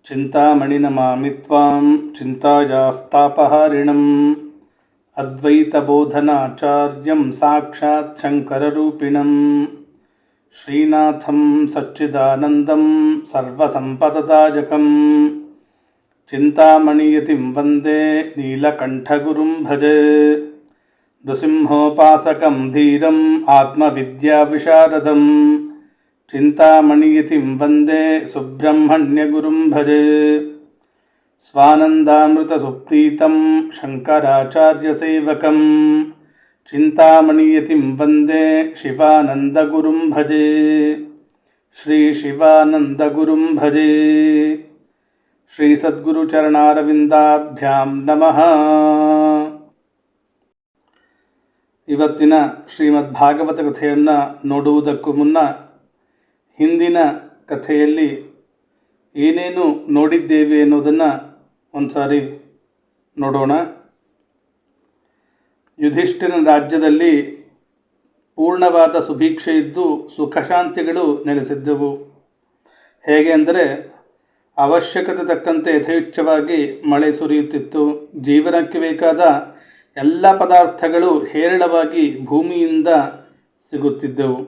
ಚಿಂತಾಮಣಿನಮಾಮಿ ತ್ವಾಂ ಚಿಂತಾಯಾಃ ತಾಪಹಾರಿಣಂ ಅದ್ವೈತಬೋಧನಾಚಾರ್ಯಂ ಸಾಕ್ಷಾತ್ ಶಂಕರರೂಪಿಣಂ ಶ್ರೀನಾಥಂ ಸಚ್ಚಿದಾನಂದಂ ಸರ್ವಸಂಪದದಾಯಕಂ ಚಿಂತಾಮಣಿಯತಿಂ ವಂದೇ ನೀಲಕಂಠಗುರುಂ ಭಜೆ ನೃಸಿಂಹೋಪಾಸಕಂ ಧೀರಂ ಆತ್ಮವಿದ್ಯಾವಿಶಾರದಂ ಚಿಂತಾಮಣಿಯತಿಂ ವಂದೇ ಸುಬ್ರಹ್ಮಣ್ಯಗುರುಂ ಭಜೆ ಸ್ವಾನಂದಾಮೃತಸುಪ್ರೀತಂ ಶಂಕರಾಚಾರ್ಯಸೇವಕಂ ಚಿಂತಾಮಣಿಯತಿಂ ವಂದೇ ಶಿವಾನಂದಗುರುಂ ಭಜೆ ಶ್ರೀ ಶಿವಾನಂದಗುರುಂ ಭಜೆ. ಶ್ರೀ ಸದ್ಗುರುಚರಣಾರವಿಂದಾಭ್ಯಾಂ ನಮಃ. ಇವತ್ತಿನ ಶ್ರೀಮದ್ ಭಾಗವತ ಕಥೆಯನ್ನು ನೋಡುವುದಕ್ಕೂ ಮುನ್ನ ಹಿಂದಿನ ಕಥೆಯಲ್ಲಿ ಏನೇನು ನೋಡಿದ್ದೇವೆ ಅನ್ನೋದನ್ನು ಒಂದು ಸಾರಿ ನೋಡೋಣ. ಯುಧಿಷ್ಠಿರನ ರಾಜ್ಯದಲ್ಲಿ ಪೂರ್ಣವಾದ ಸುಭೀಕ್ಷೆ ಇದ್ದು ಸುಖಶಾಂತಿಗಳು ನೆಲೆಸಿದ್ದವು. ಹೇಗೆ ಅಂದರೆ ಅವಶ್ಯಕತೆ ತಕ್ಕಂತೆ ಯಥೇಚ್ಛವಾಗಿ ಮಳೆ ಸುರಿಯುತ್ತಿತ್ತು. ಜೀವನಕ್ಕೆ ಬೇಕಾದ ಎಲ್ಲ ಪದಾರ್ಥಗಳು ಹೇರಳವಾಗಿ ಭೂಮಿಯಿಂದ ಸಿಗುತ್ತಿದ್ದವು.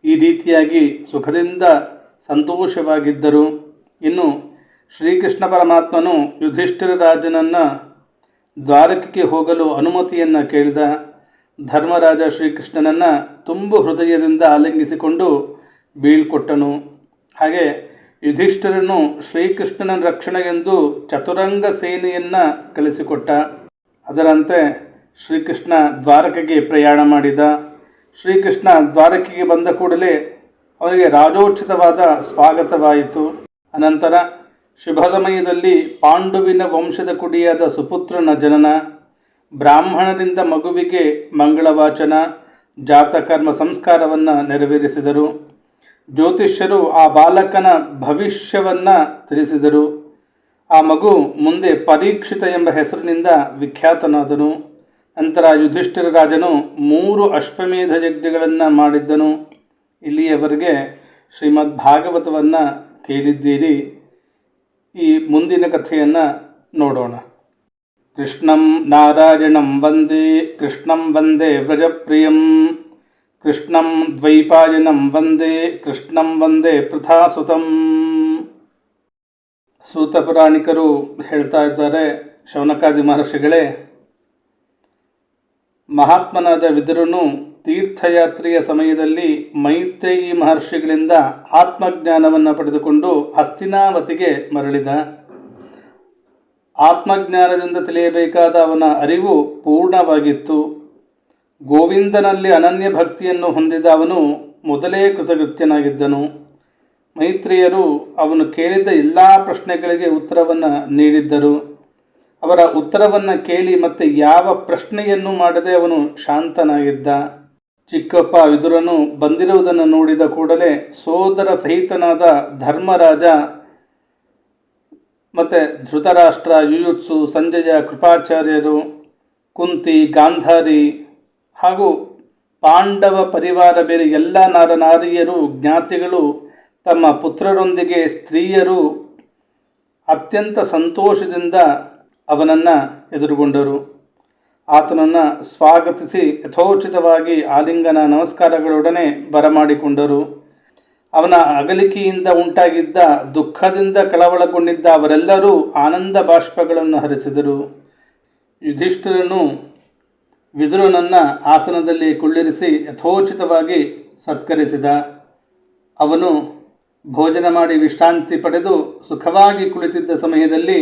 ಈ ರೀತಿಯಾಗಿ ಸುಖದಿಂದ ಸಂತೋಷವಾಗಿದ್ದರು. ಇನ್ನು ಶ್ರೀಕೃಷ್ಣ ಪರಮಾತ್ಮನು ಯುಧಿಷ್ಠಿರ ರಾಜನನ್ನು ದ್ವಾರಕೆಗೆ ಹೋಗಲು ಅನುಮತಿಯನ್ನು ಕೇಳಿದ. ಧರ್ಮರಾಜ ಶ್ರೀಕೃಷ್ಣನನ್ನು ತುಂಬು ಹೃದಯದಿಂದ ಆಲಿಂಗಿಸಿಕೊಂಡು ಬೀಳ್ಕೊಟ್ಟನು. ಹಾಗೆ ಯುಧಿಷ್ಠಿರನು ಶ್ರೀಕೃಷ್ಣನ ರಕ್ಷಣೆಗೆಂದು ಚತುರಂಗ ಸೇನೆಯನ್ನು ಕಳಿಸಿಕೊಟ್ಟ. ಅದರಂತೆ ಶ್ರೀಕೃಷ್ಣ ದ್ವಾರಕೆಗೆ ಪ್ರಯಾಣ ಮಾಡಿದ. ಶ್ರೀಕೃಷ್ಣ ದ್ವಾರಕೆಗೆ ಬಂದ ಕೂಡಲೇ ಅವನಿಗೆ ರಾಜೋಚಿತವಾದ ಸ್ವಾಗತವಾಯಿತು. ಅನಂತರ ಶುಭ ಸಮಯದಲ್ಲಿ ಪಾಂಡುವಿನ ವಂಶದ ಕುಡಿಯಾದ ಸುಪುತ್ರನ ಜನನ, ಬ್ರಾಹ್ಮಣರಿಂದ ಮಗುವಿಗೆ ಮಂಗಳವಾಚನ, ಜಾತಕರ್ಮ ಸಂಸ್ಕಾರವನ್ನು ನೆರವೇರಿಸಿದರು. ಜ್ಯೋತಿಷ್ಯರು ಆ ಬಾಲಕನ ಭವಿಷ್ಯವನ್ನು ತಿಳಿಸಿದರು. ಆ ಮಗು ಮುಂದೆ ಪರೀಕ್ಷಿತ ಎಂಬ ಹೆಸರಿನಿಂದ ವಿಖ್ಯಾತನಾದನು. ನಂತರ ಯುಧಿಷ್ಠಿರ ರಾಜನು 3 ಅಶ್ವಮೇಧ ಯಜ್ಞಗಳನ್ನು ಮಾಡಿದ್ದನು. ಇಲ್ಲಿಯವರೆಗೆ ಶ್ರೀಮದ್ ಭಾಗವತವನ್ನು ಕೇಳಿದ್ದೀರಿ. ಈ ಮುಂದಿನ ಕಥೆಯನ್ನು ನೋಡೋಣ. ಕೃಷ್ಣಂ ನಾರಾಯಣಂ ವಂದೇ ಕೃಷ್ಣಂ ವಂದೇ ವ್ರಜಪ್ರಿಯಂ ಕೃಷ್ಣಂ ದ್ವೈಪಾಯನಂ ವಂದೇ ಕೃಷ್ಣಂ ವಂದೇ ಪೃಥಾಸುತಂ. ಸೂತ ಪುರಾಣಿಕರು ಹೇಳ್ತಾ ಇದ್ದಾರೆ, ಶೌನಕಾದಿ ಮಹರ್ಷಿಗಳೇ, ಮಹಾತ್ಮನಾದ ವಿದುರನು ತೀರ್ಥಯಾತ್ರೆಯ ಸಮಯದಲ್ಲಿ ಮೈತ್ರೇಯಿ ಮಹರ್ಷಿಗಳಿಂದ ಆತ್ಮಜ್ಞಾನವನ್ನು ಪಡೆದುಕೊಂಡು ಹಸ್ತಿನಾವತಿಗೆ ಮರಳಿದ. ಆತ್ಮಜ್ಞಾನದಿಂದ ತಿಳಿಯಬೇಕಾದ ಅವನ ಅರಿವು ಪೂರ್ಣವಾಗಿತ್ತು. ಗೋವಿಂದನಲ್ಲಿ ಅನನ್ಯ ಭಕ್ತಿಯನ್ನು ಹೊಂದಿದ ಅವನು ಮೊದಲೇ ಕೃತಕೃತ್ಯನಾಗಿದ್ದನು. ಮೈತ್ರೇಯರು ಅವನು ಕೇಳಿದ್ದ ಎಲ್ಲ ಪ್ರಶ್ನೆಗಳಿಗೆ ಉತ್ತರವನ್ನು ನೀಡಿದ್ದರು. ಅವರ ಉತ್ತರವನ್ನು ಕೇಳಿ ಮತ್ತೆ ಯಾವ ಪ್ರಶ್ನೆಯನ್ನು ಮಾಡದೆ ಅವನು ಶಾಂತನಾಗಿದ್ದ. ಚಿಕ್ಕಪ್ಪ ವಿದುರನು ಬಂದಿರುವುದನ್ನು ನೋಡಿದ ಕೂಡಲೇ ಸೋದರ ಸಹಿತನಾದ ಧರ್ಮರಾಜ ಮತ್ತು ಧೃತರಾಷ್ಟ್ರ, ಯುಯುತ್ಸು, ಸಂಜಯ, ಕೃಪಾಚಾರ್ಯರು, ಕುಂತಿ, ಗಾಂಧಾರಿ ಹಾಗೂ ಪಾಂಡವ ಪರಿವಾರ ಬೇರೆ ಎಲ್ಲ ನಾರನಾರಿಯರು, ಜ್ಞಾತಿಗಳು ತಮ್ಮ ಪುತ್ರರೊಂದಿಗೆ ಸ್ತ್ರೀಯರು ಅತ್ಯಂತ ಸಂತೋಷದಿಂದ ಅವನನ್ನು ಎದುರುಗೊಂಡರು. ಆತನನ್ನು ಸ್ವಾಗತಿಸಿ ಯಥೋಚಿತವಾಗಿ ಆಲಿಂಗನ ನಮಸ್ಕಾರಗಳೊಡನೆ ಬರಮಾಡಿಕೊಂಡರು. ಅವನ ಅಗಲಿಕೆಯಿಂದ ಉಂಟಾಗಿದ್ದ ದುಃಖದಿಂದ ಕಳವಳಗೊಂಡಿದ್ದ ಅವರೆಲ್ಲರೂ ಆನಂದ ಬಾಷ್ಪಗಳನ್ನು ಹರಿಸಿದರು. ಯುಧಿಷ್ಠಿರನು ವಿದುರನನ್ನು ಆಸನದಲ್ಲಿ ಕುಳ್ಳಿರಿಸಿ ಯಥೋಚಿತವಾಗಿ ಸತ್ಕರಿಸಿದ. ಅವನು ಭೋಜನ ಮಾಡಿ ವಿಶ್ರಾಂತಿ ಪಡೆದು ಸುಖವಾಗಿ ಕುಳಿತಿದ್ದ ಸಮಯದಲ್ಲಿ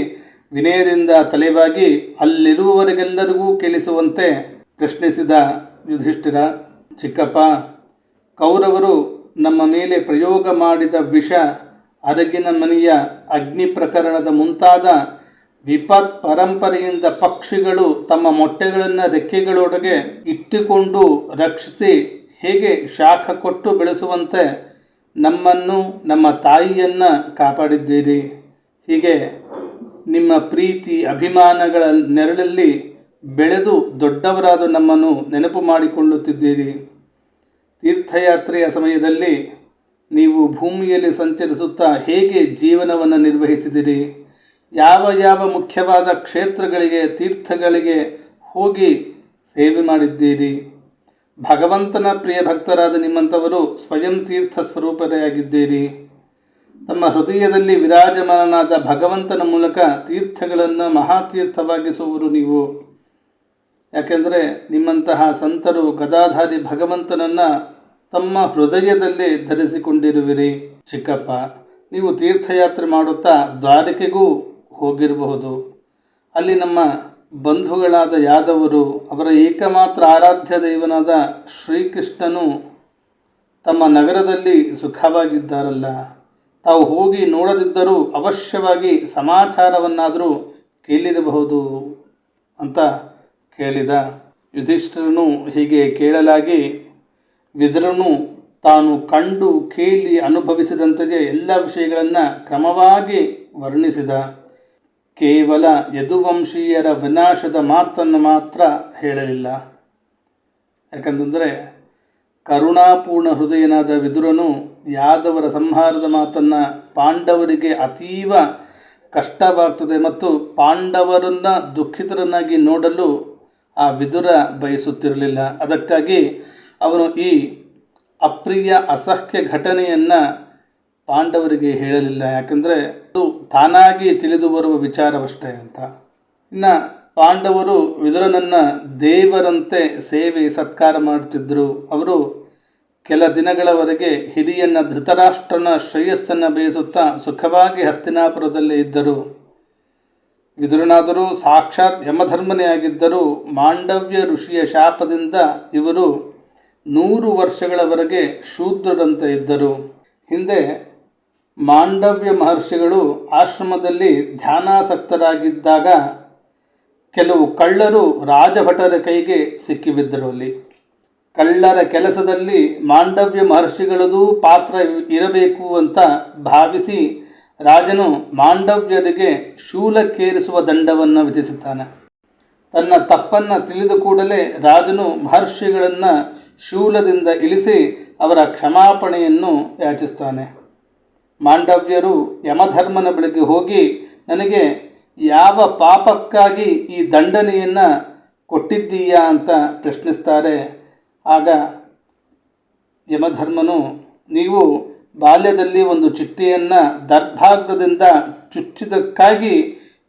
ವಿನಯದಿಂದ ತಲೆಬಾಗಿ ಅಲ್ಲಿರುವವರಿಗೆಲ್ಲರಿಗೂ ಕೇಳಿಸುವಂತೆ ಪ್ರಶ್ನಿಸಿದ ಯುಧಿಷ್ಠಿರ, ಚಿಕ್ಕಪ್ಪ, ಕೌರವರು ನಮ್ಮ ಮೇಲೆ ಪ್ರಯೋಗ ಮಾಡಿದ ವಿಷ, ಅರಗಿನ ಮನೆಯ ಅಗ್ನಿ ಪ್ರಕರಣದ ಮುಂತಾದ ವಿಪತ್ ಪರಂಪರೆಯಿಂದ ಪಕ್ಷಿಗಳು ತಮ್ಮ ಮೊಟ್ಟೆಗಳನ್ನು ರೆಕ್ಕೆಗಳೊಳಗೆ ಇಟ್ಟುಕೊಂಡು ರಕ್ಷಿಸಿ ಹೇಗೆ ಶಾಖ ಕೊಟ್ಟು ಬೆಳೆಸುವಂತೆ ನಮ್ಮನ್ನು, ನಮ್ಮ ತಾಯಿಯನ್ನು ಕಾಪಾಡಿದ್ದೀರಿ. ಹೀಗೆ ನಿಮ್ಮ ಪ್ರೀತಿ ಅಭಿಮಾನಗಳ ನೆರಳಲ್ಲಿ ಬೆಳೆದು ದೊಡ್ಡವರಾದ ನಮ್ಮನ್ನು ನೆನಪು ಮಾಡಿಕೊಳ್ಳುತ್ತಿದ್ದೀರಿ. ತೀರ್ಥಯಾತ್ರೆಯ ಸಮಯದಲ್ಲಿ ನೀವು ಭೂಮಿಯಲ್ಲಿ ಸಂಚರಿಸುತ್ತಾ ಹೇಗೆ ಜೀವನವನ್ನು ನಿರ್ವಹಿಸಿದಿರಿ, ಯಾವ ಯಾವ ಮುಖ್ಯವಾದ ಕ್ಷೇತ್ರಗಳಿಗೆ, ತೀರ್ಥಗಳಿಗೆ ಹೋಗಿ ಸೇವೆ ಮಾಡಿದ್ದೀರಿ. ಭಗವಂತನ ಪ್ರಿಯ ಭಕ್ತರಾದ ನಿಮ್ಮಂಥವರು ಸ್ವಯಂ ತೀರ್ಥ ಸ್ವರೂಪರಾಗಿದ್ದೀರಿ. ತಮ್ಮ ಹೃದಯದಲ್ಲಿ ವಿರಾಜಮಾನನಾದ ಭಗವಂತನ ಮೂಲಕ ತೀರ್ಥಗಳನ್ನು ಮಹಾತೀರ್ಥವಾಗಿಸುವರು ನೀವು. ಯಾಕೆಂದರೆ ನಿಮ್ಮಂತಹ ಸಂತರು ಗದಾಧಾರಿ ಭಗವಂತನನ್ನು ತಮ್ಮ ಹೃದಯದಲ್ಲಿ ಧರಿಸಿಕೊಂಡಿರುವಿರಿ. ಚಿಕ್ಕಪ್ಪ, ನೀವು ತೀರ್ಥಯಾತ್ರೆ ಮಾಡುತ್ತಾ ದ್ವಾರಕೆಗೂ ಹೋಗಿರಬಹುದು. ಅಲ್ಲಿ ನಮ್ಮ ಬಂಧುಗಳಾದ ಯಾದವರು, ಅವರ ಏಕಮಾತ್ರ ಆರಾಧ್ಯ ದೈವನಾದ ಶ್ರೀಕೃಷ್ಣನು ತಮ್ಮ ನಗರದಲ್ಲಿ ಸುಖವಾಗಿದ್ದಾರಲ್ಲ. ತಾವು ಹೋಗಿ ನೋಡದಿದ್ದರೂ ಅವಶ್ಯವಾಗಿ ಸಮಾಚಾರವನ್ನಾದರೂ ಕೇಳಿರಬಹುದು ಅಂತ ಕೇಳಿದ. ಯುಧಿಷ್ಠಿರನು ಹೀಗೆ ಕೇಳಲಾಗಿ ವಿದುರನು ತಾನು ಕಂಡು ಕೇಳಿ ಅನುಭವಿಸಿದಂತೆಯೇ ಎಲ್ಲ ವಿಷಯಗಳನ್ನು ಕ್ರಮವಾಗಿ ವರ್ಣಿಸಿದ. ಕೇವಲ ಯದುವಂಶೀಯರ ವಿನಾಶದ ಮಾತನ್ನು ಮಾತ್ರ ಹೇಳಲಿಲ್ಲ. ಯಾಕಂತಂದರೆ ಕರುಣಾಪೂರ್ಣ ಹೃದಯನಾದ ವಿದುರನು ಯಾದವರ ಸಂಹಾರದ ಮಾತನ್ನು ಪಾಂಡವರಿಗೆ ಅತೀವ ಕಷ್ಟವಾಗ್ತದೆ ಮತ್ತು ಪಾಂಡವರನ್ನು ದುಃಖಿತರನ್ನಾಗಿ ನೋಡಲು ಆ ವಿದುರ ಬಯಸುತ್ತಿರಲಿಲ್ಲ. ಅದಕ್ಕಾಗಿ ಅವನು ಈ ಅಪ್ರಿಯ ಅಸಹ್ಯ ಘಟನೆಯನ್ನು ಪಾಂಡವರಿಗೆ ಹೇಳಲಿಲ್ಲ. ಯಾಕಂದರೆ ಅದು ತಾನಾಗಿ ತಿಳಿದು ಬರುವ ವಿಚಾರವಷ್ಟೇ ಅಂತ. ಇನ್ನು ಪಾಂಡವರು ವಿದುರನನ್ನು ದೇವರಂತೆ ಸೇವೆ ಸತ್ಕಾರ ಮಾಡುತ್ತಿದ್ದರು. ಅವರು ಕೆಲ ದಿನಗಳವರೆಗೆ ಹಿರಿಯನ್ನ ಧೃತರಾಷ್ಟ್ರನ ಶ್ರೇಯಸ್ಸನ್ನು ಬಯಸುತ್ತಾ ಸುಖವಾಗಿ ಹಸ್ತಿನಾಪುರದಲ್ಲೇ ಇದ್ದರು. ವಿದುರನಾದರೂ ಸಾಕ್ಷಾತ್ ಯಮಧರ್ಮನೇ ಆಗಿದ್ದರೂ ಮಾಂಡವ್ಯ ಋಷಿಯ ಶಾಪದಿಂದ ಇವರು 100 ವರ್ಷಗಳವರೆಗೆ ಶೂದ್ರರಂತೆ ಇದ್ದರು. ಹಿಂದೆ ಮಾಂಡವ್ಯ ಮಹರ್ಷಿಗಳು ಆಶ್ರಮದಲ್ಲಿ ಧ್ಯಾನಾಸಕ್ತರಾಗಿದ್ದಾಗ ಕೆಲವು ಕಳ್ಳರು ರಾಜಭಟರ ಕೈಗೆ ಸಿಕ್ಕಿಬಿದ್ದರು. ಅಲ್ಲಿ ಕಳ್ಳರ ಕೆಲಸದಲ್ಲಿ ಮಾಂಡವ್ಯ ಮಹರ್ಷಿಗಳದೂ ಪಾತ್ರ ಇರಬೇಕು ಅಂತ ಭಾವಿಸಿ ರಾಜನು ಮಾಂಡವ್ಯರಿಗೆ ಶೂಲಕ್ಕೇರಿಸುವ ದಂಡವನ್ನು ವಿಧಿಸುತ್ತಾನೆ. ತನ್ನ ತಪ್ಪನ್ನು ತಿಳಿದ ಕೂಡಲೇ ರಾಜನು ಮಹರ್ಷಿಗಳನ್ನು ಶೂಲದಿಂದ ಇಳಿಸಿ ಅವರ ಕ್ಷಮಾಪಣೆಯನ್ನು ಯಾಚಿಸ್ತಾನೆ. ಮಾಂಡವ್ಯರು ಯಮಧರ್ಮನ ಬಳಿಗೆ ಹೋಗಿ, ನನಗೆ ಯಾವ ಪಾಪಕ್ಕಾಗಿ ಈ ದಂಡನೆಯನ್ನು ಕೊಟ್ಟಿದ್ದೀಯಾ ಅಂತ ಪ್ರಶ್ನಿಸ್ತಾರೆ. ಆಗ ಯಮಧರ್ಮನು, ನೀವು ಬಾಲ್ಯದಲ್ಲಿ ಒಂದು ಚಿಟ್ಟೆಯನ್ನು ದರ್ಭಾಗ್ರದಿಂದ ಚುಚ್ಚಿದಕ್ಕಾಗಿ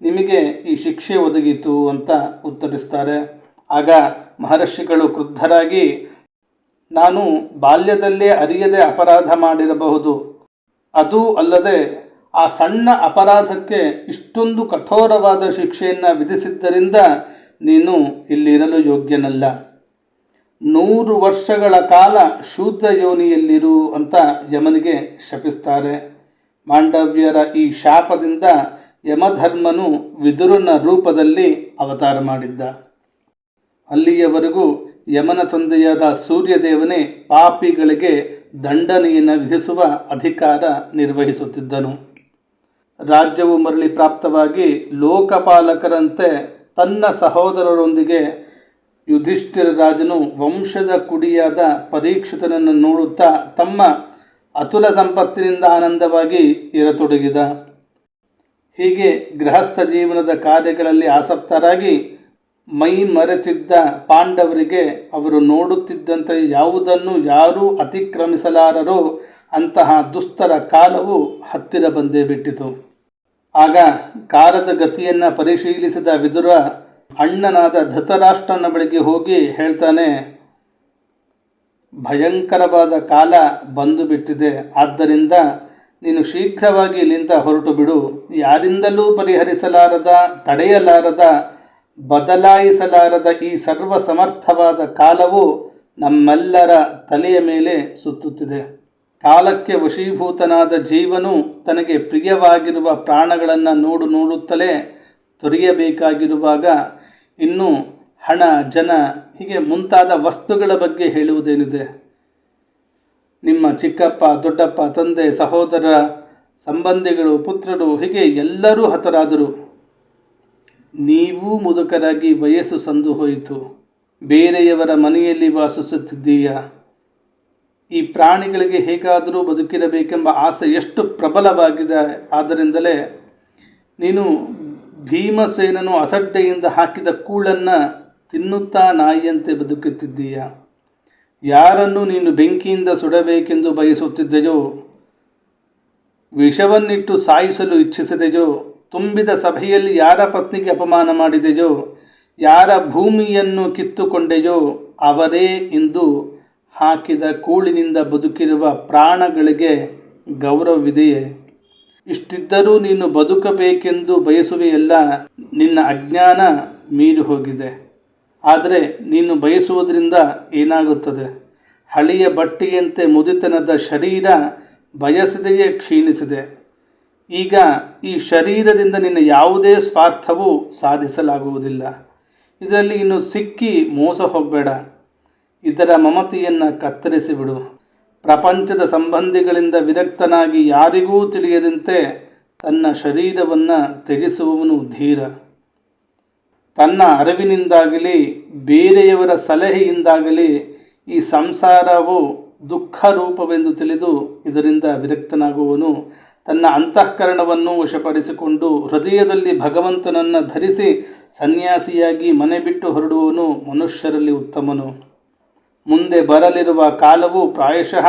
ನಿಮಗೆ ಈ ಶಿಕ್ಷೆ ಒದಗಿತು ಅಂತ ಉತ್ತರಿಸ್ತಾರೆ. ಆಗ ಮಹರ್ಷಿಗಳು ಕ್ರುದ್ಧರಾಗಿ, ನಾನು ಬಾಲ್ಯದಲ್ಲೇ ಅರಿಯದೆ ಅಪರಾಧ ಮಾಡಿರಬಹುದು, ಅದೂ ಅಲ್ಲದೆ ಆ ಸಣ್ಣ ಅಪರಾಧಕ್ಕೆ ಇಷ್ಟೊಂದು ಕಠೋರವಾದ ಶಿಕ್ಷೆಯನ್ನು ವಿಧಿಸಿದ್ದರಿಂದ ನೀನು ಇಲ್ಲಿರಲು ಯೋಗ್ಯನಲ್ಲ. 100 ವರ್ಷಗಳ ಕಾಲ ಶೂದ್ರ ಯೋನಿಯಲ್ಲಿರು ಅಂತ ಯಮನಿಗೆ ಶಪಿಸ್ತಾರೆ. ಮಾಂಡವ್ಯರ ಈ ಶಾಪದಿಂದ ಯಮಧರ್ಮನು ವಿದುರನ ರೂಪದಲ್ಲಿ ಅವತಾರ ಮಾಡಿದ್ದ. ಅಲ್ಲಿಯವರೆಗೂ ಯಮನ ತಂದೆಯಾದ ಸೂರ್ಯದೇವನೇ ಪಾಪಿಗಳಿಗೆ ದಂಡನೆಯನ್ನು ವಿಧಿಸುವ ಅಧಿಕಾರ ನಿರ್ವಹಿಸುತ್ತಿದ್ದನು. ರಾಜ್ಯವು ಮರಳಿ ಪ್ರಾಪ್ತವಾಗಿ ಲೋಕಪಾಲಕರಂತೆ ತನ್ನ ಸಹೋದರರೊಂದಿಗೆ ಯುಧಿಷ್ಠಿರ ರಾಜನು ವಂಶದ ಕುಡಿಯಾದ ಪರೀಕ್ಷಿತನನ್ನು ನೋಡುತ್ತಾ ತಮ್ಮ ಅತುಲ ಸಂಪತ್ತಿನಿಂದ ಆನಂದವಾಗಿ ಇರತೊಡಗಿದ. ಹೀಗೆ ಗೃಹಸ್ಥ ಜೀವನದ ಕಾರ್ಯಗಳಲ್ಲಿ ಆಸಕ್ತರಾಗಿ ಮೈ ಮರೆತಿದ್ದ ಪಾಂಡವರಿಗೆ ಅವರು ನೋಡುತ್ತಿದ್ದಂತೆ ಯಾವುದನ್ನು ಯಾರೂ ಅತಿಕ್ರಮಿಸಲಾರರೋ ಅಂತಹ ದುಸ್ತರ ಕಾಲವು ಹತ್ತಿರ ಬಂದೇ ಬಿಟ್ಟಿತು. ಆಗ ಕಾಲದ ಗತಿಯನ್ನು ಪರಿಶೀಲಿಸಿದ ವಿದುರ ಅಣ್ಣನಾದ ಧೃತರಾಷ್ಟ್ರನ ಬಳಿಗೆ ಹೋಗಿ ಹೇಳ್ತಾನೆ, ಭಯಂಕರವಾದ ಕಾಲ ಬಂದು ಬಿಟ್ಟಿದೆ. ಆದ್ದರಿಂದ ನೀನು ಶೀಘ್ರವಾಗಿ ಇಲ್ಲಿಂದ ಹೊರಟು ಬಿಡು. ಯಾರಿಂದಲೂ ಪರಿಹರಿಸಲಾರದ, ತಡೆಯಲಾರದ, ಬದಲಾಯಿಸಲಾರದ ಈ ಸರ್ವ ಸಮರ್ಥವಾದ ಕಾಲವು ನಮ್ಮೆಲ್ಲರ ತಲೆಯ ಮೇಲೆ ಸುತ್ತುತ್ತಿದೆ. ಕಾಲಕ್ಕೆ ವಶೀಭೂತನಾದ ಜೀವನು ತನಗೆ ಪ್ರಿಯವಾಗಿರುವ ಪ್ರಾಣಗಳನ್ನು ನೋಡುತ್ತಲೇ ತೊರೆಯಬೇಕಾಗಿರುವಾಗ ಇನ್ನು ಹಣ, ಜನ, ಹೀಗೆ ಮುಂತಾದ ವಸ್ತುಗಳ ಬಗ್ಗೆ ಹೇಳುವುದೇನಿದೆ? ನಿಮ್ಮ ಚಿಕ್ಕಪ್ಪ, ದೊಡ್ಡಪ್ಪ, ತಂದೆ, ಸಹೋದರ, ಸಂಬಂಧಿಗಳು, ಪುತ್ರರು, ಹೀಗೆ ಎಲ್ಲರೂ ಹತರಾದರು. ನೀವೂ ಮುದುಕರಾಗಿ ವಯಸ್ಸು ಸಂದು ಹೋಯಿತು. ಬೇರೆಯವರ ಮನೆಯಲ್ಲಿ ವಾಸಿಸುತ್ತಿದ್ದೀಯ. ಈ ಪ್ರಾಣಿಗಳಿಗೆ ಹೇಗಾದರೂ ಬದುಕಿರಬೇಕೆಂಬ ಆಸೆ ಎಷ್ಟು ಪ್ರಬಲವಾಗಿದೆ. ಆದ್ದರಿಂದಲೇ ನೀನು ಭೀಮಸೇನನು ಅಸಡ್ಡೆಯಿಂದ ಹಾಕಿದ ಕೂಳನ್ನು ತಿನ್ನುತ್ತಾ ನಾಯಿಯಂತೆ ಬದುಕುತ್ತಿದ್ದೀಯ. ಯಾರನ್ನು ನೀನು ಬೆಂಕಿಯಿಂದ ಸುಡಬೇಕೆಂದು ಬಯಸುತ್ತಿದ್ದೆಯೋ, ವಿಷವನ್ನಿಟ್ಟು ಸಾಯಿಸಲು ಇಚ್ಛಿಸಿದೆಯೋ, ತುಂಬಿದ ಸಭೆಯಲ್ಲಿ ಯಾರ ಪತ್ನಿಗೆ ಅಪಮಾನ ಮಾಡಿದೆಯೋ, ಯಾರ ಭೂಮಿಯನ್ನು ಕಿತ್ತುಕೊಂಡೆಯೋ ಅವರೇ ಇಂದು ಹಾಕಿದ ಕೂಳಿನಿಂದ ಬದುಕಿರುವ ಪ್ರಾಣಗಳಿಗೆ ಗೌರವವಿದೆಯೇ? ಇಷ್ಟಿದ್ದರೂ ನೀನು ಬದುಕಬೇಕೆಂದು ಬಯಸುವೆಯಲ್ಲ. ನಿನ್ನ ಅಜ್ಞಾನ ಮೀರಿ ಹೋಗಿದೆ. ಆದರೆ ನೀನು ಬಯಸುವುದರಿಂದ ಏನಾಗುತ್ತದೆ? ಹಳೆಯ ಬಟ್ಟೆಯಂತೆ ಮುದಿತನದ ಶರೀರ ಬಯಸದೆಯೇ ಕ್ಷೀಣಿಸಿದೆ. ಈಗ ಈ ಶರೀರದಿಂದ ನಿನ್ನ ಯಾವುದೇ ಸ್ವಾರ್ಥವೂ ಸಾಧಿಸಲಾಗುವುದಿಲ್ಲ. ಇದರಲ್ಲಿ ಇನ್ನು ಸಿಕ್ಕಿ ಮೋಸ ಹೋಗಬೇಡ. ಇದರ ಮಮತೆಯನ್ನು ಕತ್ತರಿಸಿಬಿಡು. ಪ್ರಪಂಚದ ಸಂಬಂಧಿಗಳಿಂದ ವಿರಕ್ತನಾಗಿ ಯಾರಿಗೂ ತಿಳಿಯದಂತೆ ತನ್ನ ಶರೀರವನ್ನು ತ್ಯಜಿಸುವವನು ಧೀರ. ತನ್ನ ಅರಿವಿನಿಂದಾಗಲಿ ಬೇರೆಯವರ ಸಲಹೆಯಿಂದಾಗಲಿ ಈ ಸಂಸಾರವು ದುಃಖ ರೂಪವೆಂದು ತಿಳಿದು ಇದರಿಂದ ವಿರಕ್ತನಾಗುವವನು ತನ್ನ ಅಂತಃಕರಣವನ್ನು ವಶಪಡಿಸಿಕೊಂಡು ಹೃದಯದಲ್ಲಿ ಭಗವಂತನನ್ನು ಧರಿಸಿ ಸನ್ಯಾಸಿಯಾಗಿ ಮನೆ ಬಿಟ್ಟು ಹೊರಡುವವನು ಮನುಷ್ಯರಲ್ಲಿ ಉತ್ತಮನು. ಮುಂದೆ ಬರಲಿರುವ ಕಾಲವು ಪ್ರಾಯಶಃ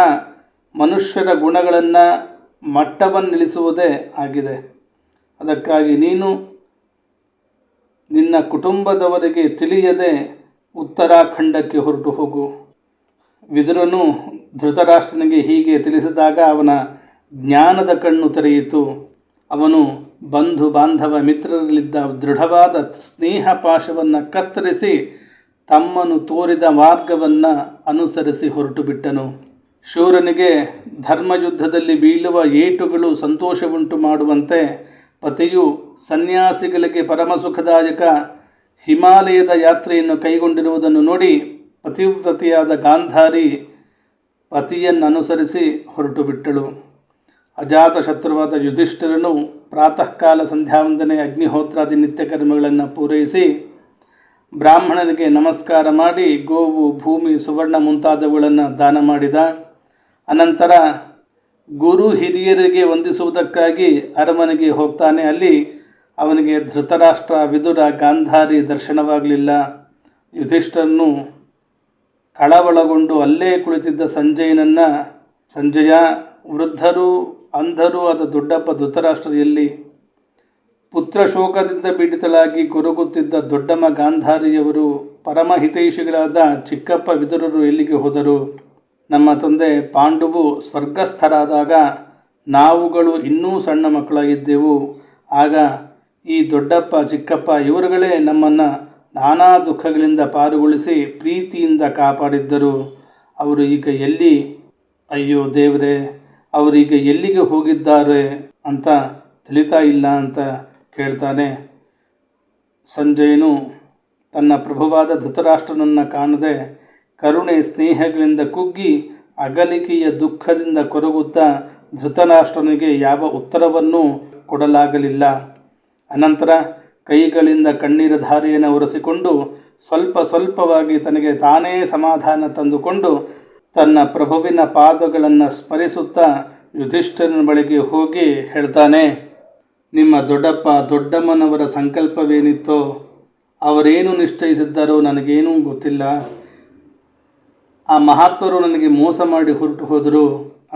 ಮನುಷ್ಯರ ಗುಣಗಳನ್ನು ಮಟ್ಟವನ್ನಿಳಿಸುವುದೇ ಆಗಿದೆ. ಅದಕ್ಕಾಗಿ ನೀನು ನಿನ್ನ ಕುಟುಂಬದವರಿಗೆ ತಿಳಿಯದೆ ಉತ್ತರಾಖಂಡಕ್ಕೆ ಹೊರಟು ಹೋಗು. ವಿದುರನು ಧೃತರಾಷ್ಟ್ರನಿಗೆ ಹೀಗೆ ತಿಳಿಸಿದಾಗ ಅವನ ಜ್ಞಾನದ ಕಣ್ಣು ತೆರೆಯಿತು. ಅವನು ಬಂಧು ಬಾಂಧವ ಮಿತ್ರರಲ್ಲಿದ್ದ ದೃಢವಾದ ಸ್ನೇಹ ಪಾಶವನ್ನು ಕತ್ತರಿಸಿ ತಮ್ಮನು ತೋರಿದ ಮಾರ್ಗವನ್ನು ಅನುಸರಿಸಿ ಹೊರಟು ಬಿಟ್ಟನು. ಶೂರನಿಗೆ ಧರ್ಮಯುದ್ಧದಲ್ಲಿ ಬೀಳುವ ಏಟುಗಳು ಸಂತೋಷವುಂಟು ಮಾಡುವಂತೆ ಪತಿಯು ಸನ್ಯಾಸಿಗಳಿಗೆ ಪರಮಸುಖದಾಯಕ ಹಿಮಾಲಯದ ಯಾತ್ರೆಯನ್ನು ಕೈಗೊಂಡಿರುವುದನ್ನು ನೋಡಿ ಪತಿವ್ರತೆಯಾದ ಗಾಂಧಾರಿ ಪತಿಯನ್ನನುಸರಿಸಿ ಹೊರಟು ಬಿಟ್ಟಳು. ಅಜಾತಶತ್ರುವಾದ ಯುಧಿಷ್ಠಿರನು ಪ್ರಾತಃ ಕಾಲ ಸಂಧ್ಯಾವಂದನೆ ಅಗ್ನಿಹೋತ್ರಾದಿ ನಿತ್ಯ ಕರ್ಮಗಳನ್ನು ಪೂರೈಸಿ ಬ್ರಾಹ್ಮಣನಿಗೆ ನಮಸ್ಕಾರ ಮಾಡಿ ಗೋವು ಭೂಮಿ ಸುವರ್ಣ ಮುಂತಾದವುಗಳನ್ನು ದಾನ ಮಾಡಿದ. ಅನಂತರ ಗುರು ಹಿರಿಯರಿಗೆ ವಂದಿಸುವುದಕ್ಕಾಗಿ ಅರಮನೆಗೆ ಹೋಗ್ತಾನೆ. ಅಲ್ಲಿ ಅವನಿಗೆ ಧೃತರಾಷ್ಟ್ರ, ವಿದುರ, ಗಾಂಧಾರಿ ದರ್ಶನವಾಗಲಿಲ್ಲ. ಯುಧಿಷ್ಠರನು ಕಳವಳಗೊಂಡು ಅಲ್ಲೇ ಕುಳಿತಿದ್ದ ಸಂಜಯನನ್ನು, ಸಂಜಯ, ವೃದ್ಧರು ಅಂಧರೂ ಆದ ದೊಡ್ಡಪ್ಪ ಧೃತರಾಷ್ಟ್ರ ಎಲ್ಲಿ? ಪುತ್ರ ಶೋಕದಿಂದ ಪೀಡಿತಳಾಗಿ ಕೊರಗುತ್ತಿದ್ದ ದೊಡ್ಡಮ್ಮ ಗಾಂಧಾರಿಯವರು, ಪರಮಹಿತೈಷಿಗಳಾದ ಚಿಕ್ಕಪ್ಪ ವಿದುರರು ಎಲ್ಲಿಗೆ ಹೋದರು? ನಮ್ಮ ತಂದೆ ಪಾಂಡುವು ಸ್ವರ್ಗಸ್ಥರಾದಾಗ ನಾವುಗಳು ಇನ್ನೂ ಸಣ್ಣ ಮಕ್ಕಳಾಗಿದ್ದೆವು. ಆಗ ಈ ದೊಡ್ಡಪ್ಪ ಚಿಕ್ಕಪ್ಪ ಇವರುಗಳೇ ನಮ್ಮನ್ನು ನಾನಾ ದುಃಖಗಳಿಂದ ಪಾರುಗೊಳಿಸಿ ಪ್ರೀತಿಯಿಂದ ಕಾಪಾಡಿದ್ದರು. ಅವರು ಈಗ ಎಲ್ಲಿ? ಅಯ್ಯೋ ದೇವರೇ, ಅವರೀಗ ಎಲ್ಲಿಗೆ ಹೋಗಿದ್ದಾರೆ ಅಂತ ತಿಳಿತಾ ಇಲ್ಲ ಅಂತ ಕೇಳ್ತಾನೆ. ಸಂಜಯನು ತನ್ನ ಪ್ರಭುವಾದ ಧೃತರಾಷ್ಟ್ರನನ್ನು ಕಾಣದೆ ಕರುಣೆ ಸ್ನೇಹಗಳಿಂದ ಕುಗ್ಗಿ ಅಗಲಿಕೆಯ ದುಃಖದಿಂದ ಕೊರಗುತ್ತಾ ಧೃತರಾಷ್ಟ್ರನಿಗೆ ಯಾವ ಉತ್ತರವನ್ನೂ ಕೊಡಲಾಗಲಿಲ್ಲ. ಅನಂತರ ಕೈಗಳಿಂದ ಕಣ್ಣೀರ ಧಾರೆಯನ್ನು ಒರೆಸಿಕೊಂಡು ಸ್ವಲ್ಪ ಸ್ವಲ್ಪವಾಗಿ ತನಗೆ ತಾನೇ ಸಮಾಧಾನ ತಂದುಕೊಂಡು ತನ್ನ ಪ್ರಭುವಿನ ಪಾದಗಳನ್ನು ಸ್ಮರಿಸುತ್ತಾ ಯುಧಿಷ್ಠಿರನ ಬಳಿಗೆ ಹೋಗಿ ಹೇಳ್ತಾನೆ, ನಿಮ್ಮ ದೊಡ್ಡಪ್ಪ ದೊಡ್ಡಮ್ಮನವರ ಸಂಕಲ್ಪವೇನಿತ್ತೋ, ಅವರೇನು ನಿಶ್ಚಯಿಸಿದ್ದಾರೋ ನನಗೇನೂ ಗೊತ್ತಿಲ್ಲ. ಆ ಮಹಾತ್ಮರು ನನಗೆ ಮೋಸ ಮಾಡಿ ಹೊರಟು ಹೋದರು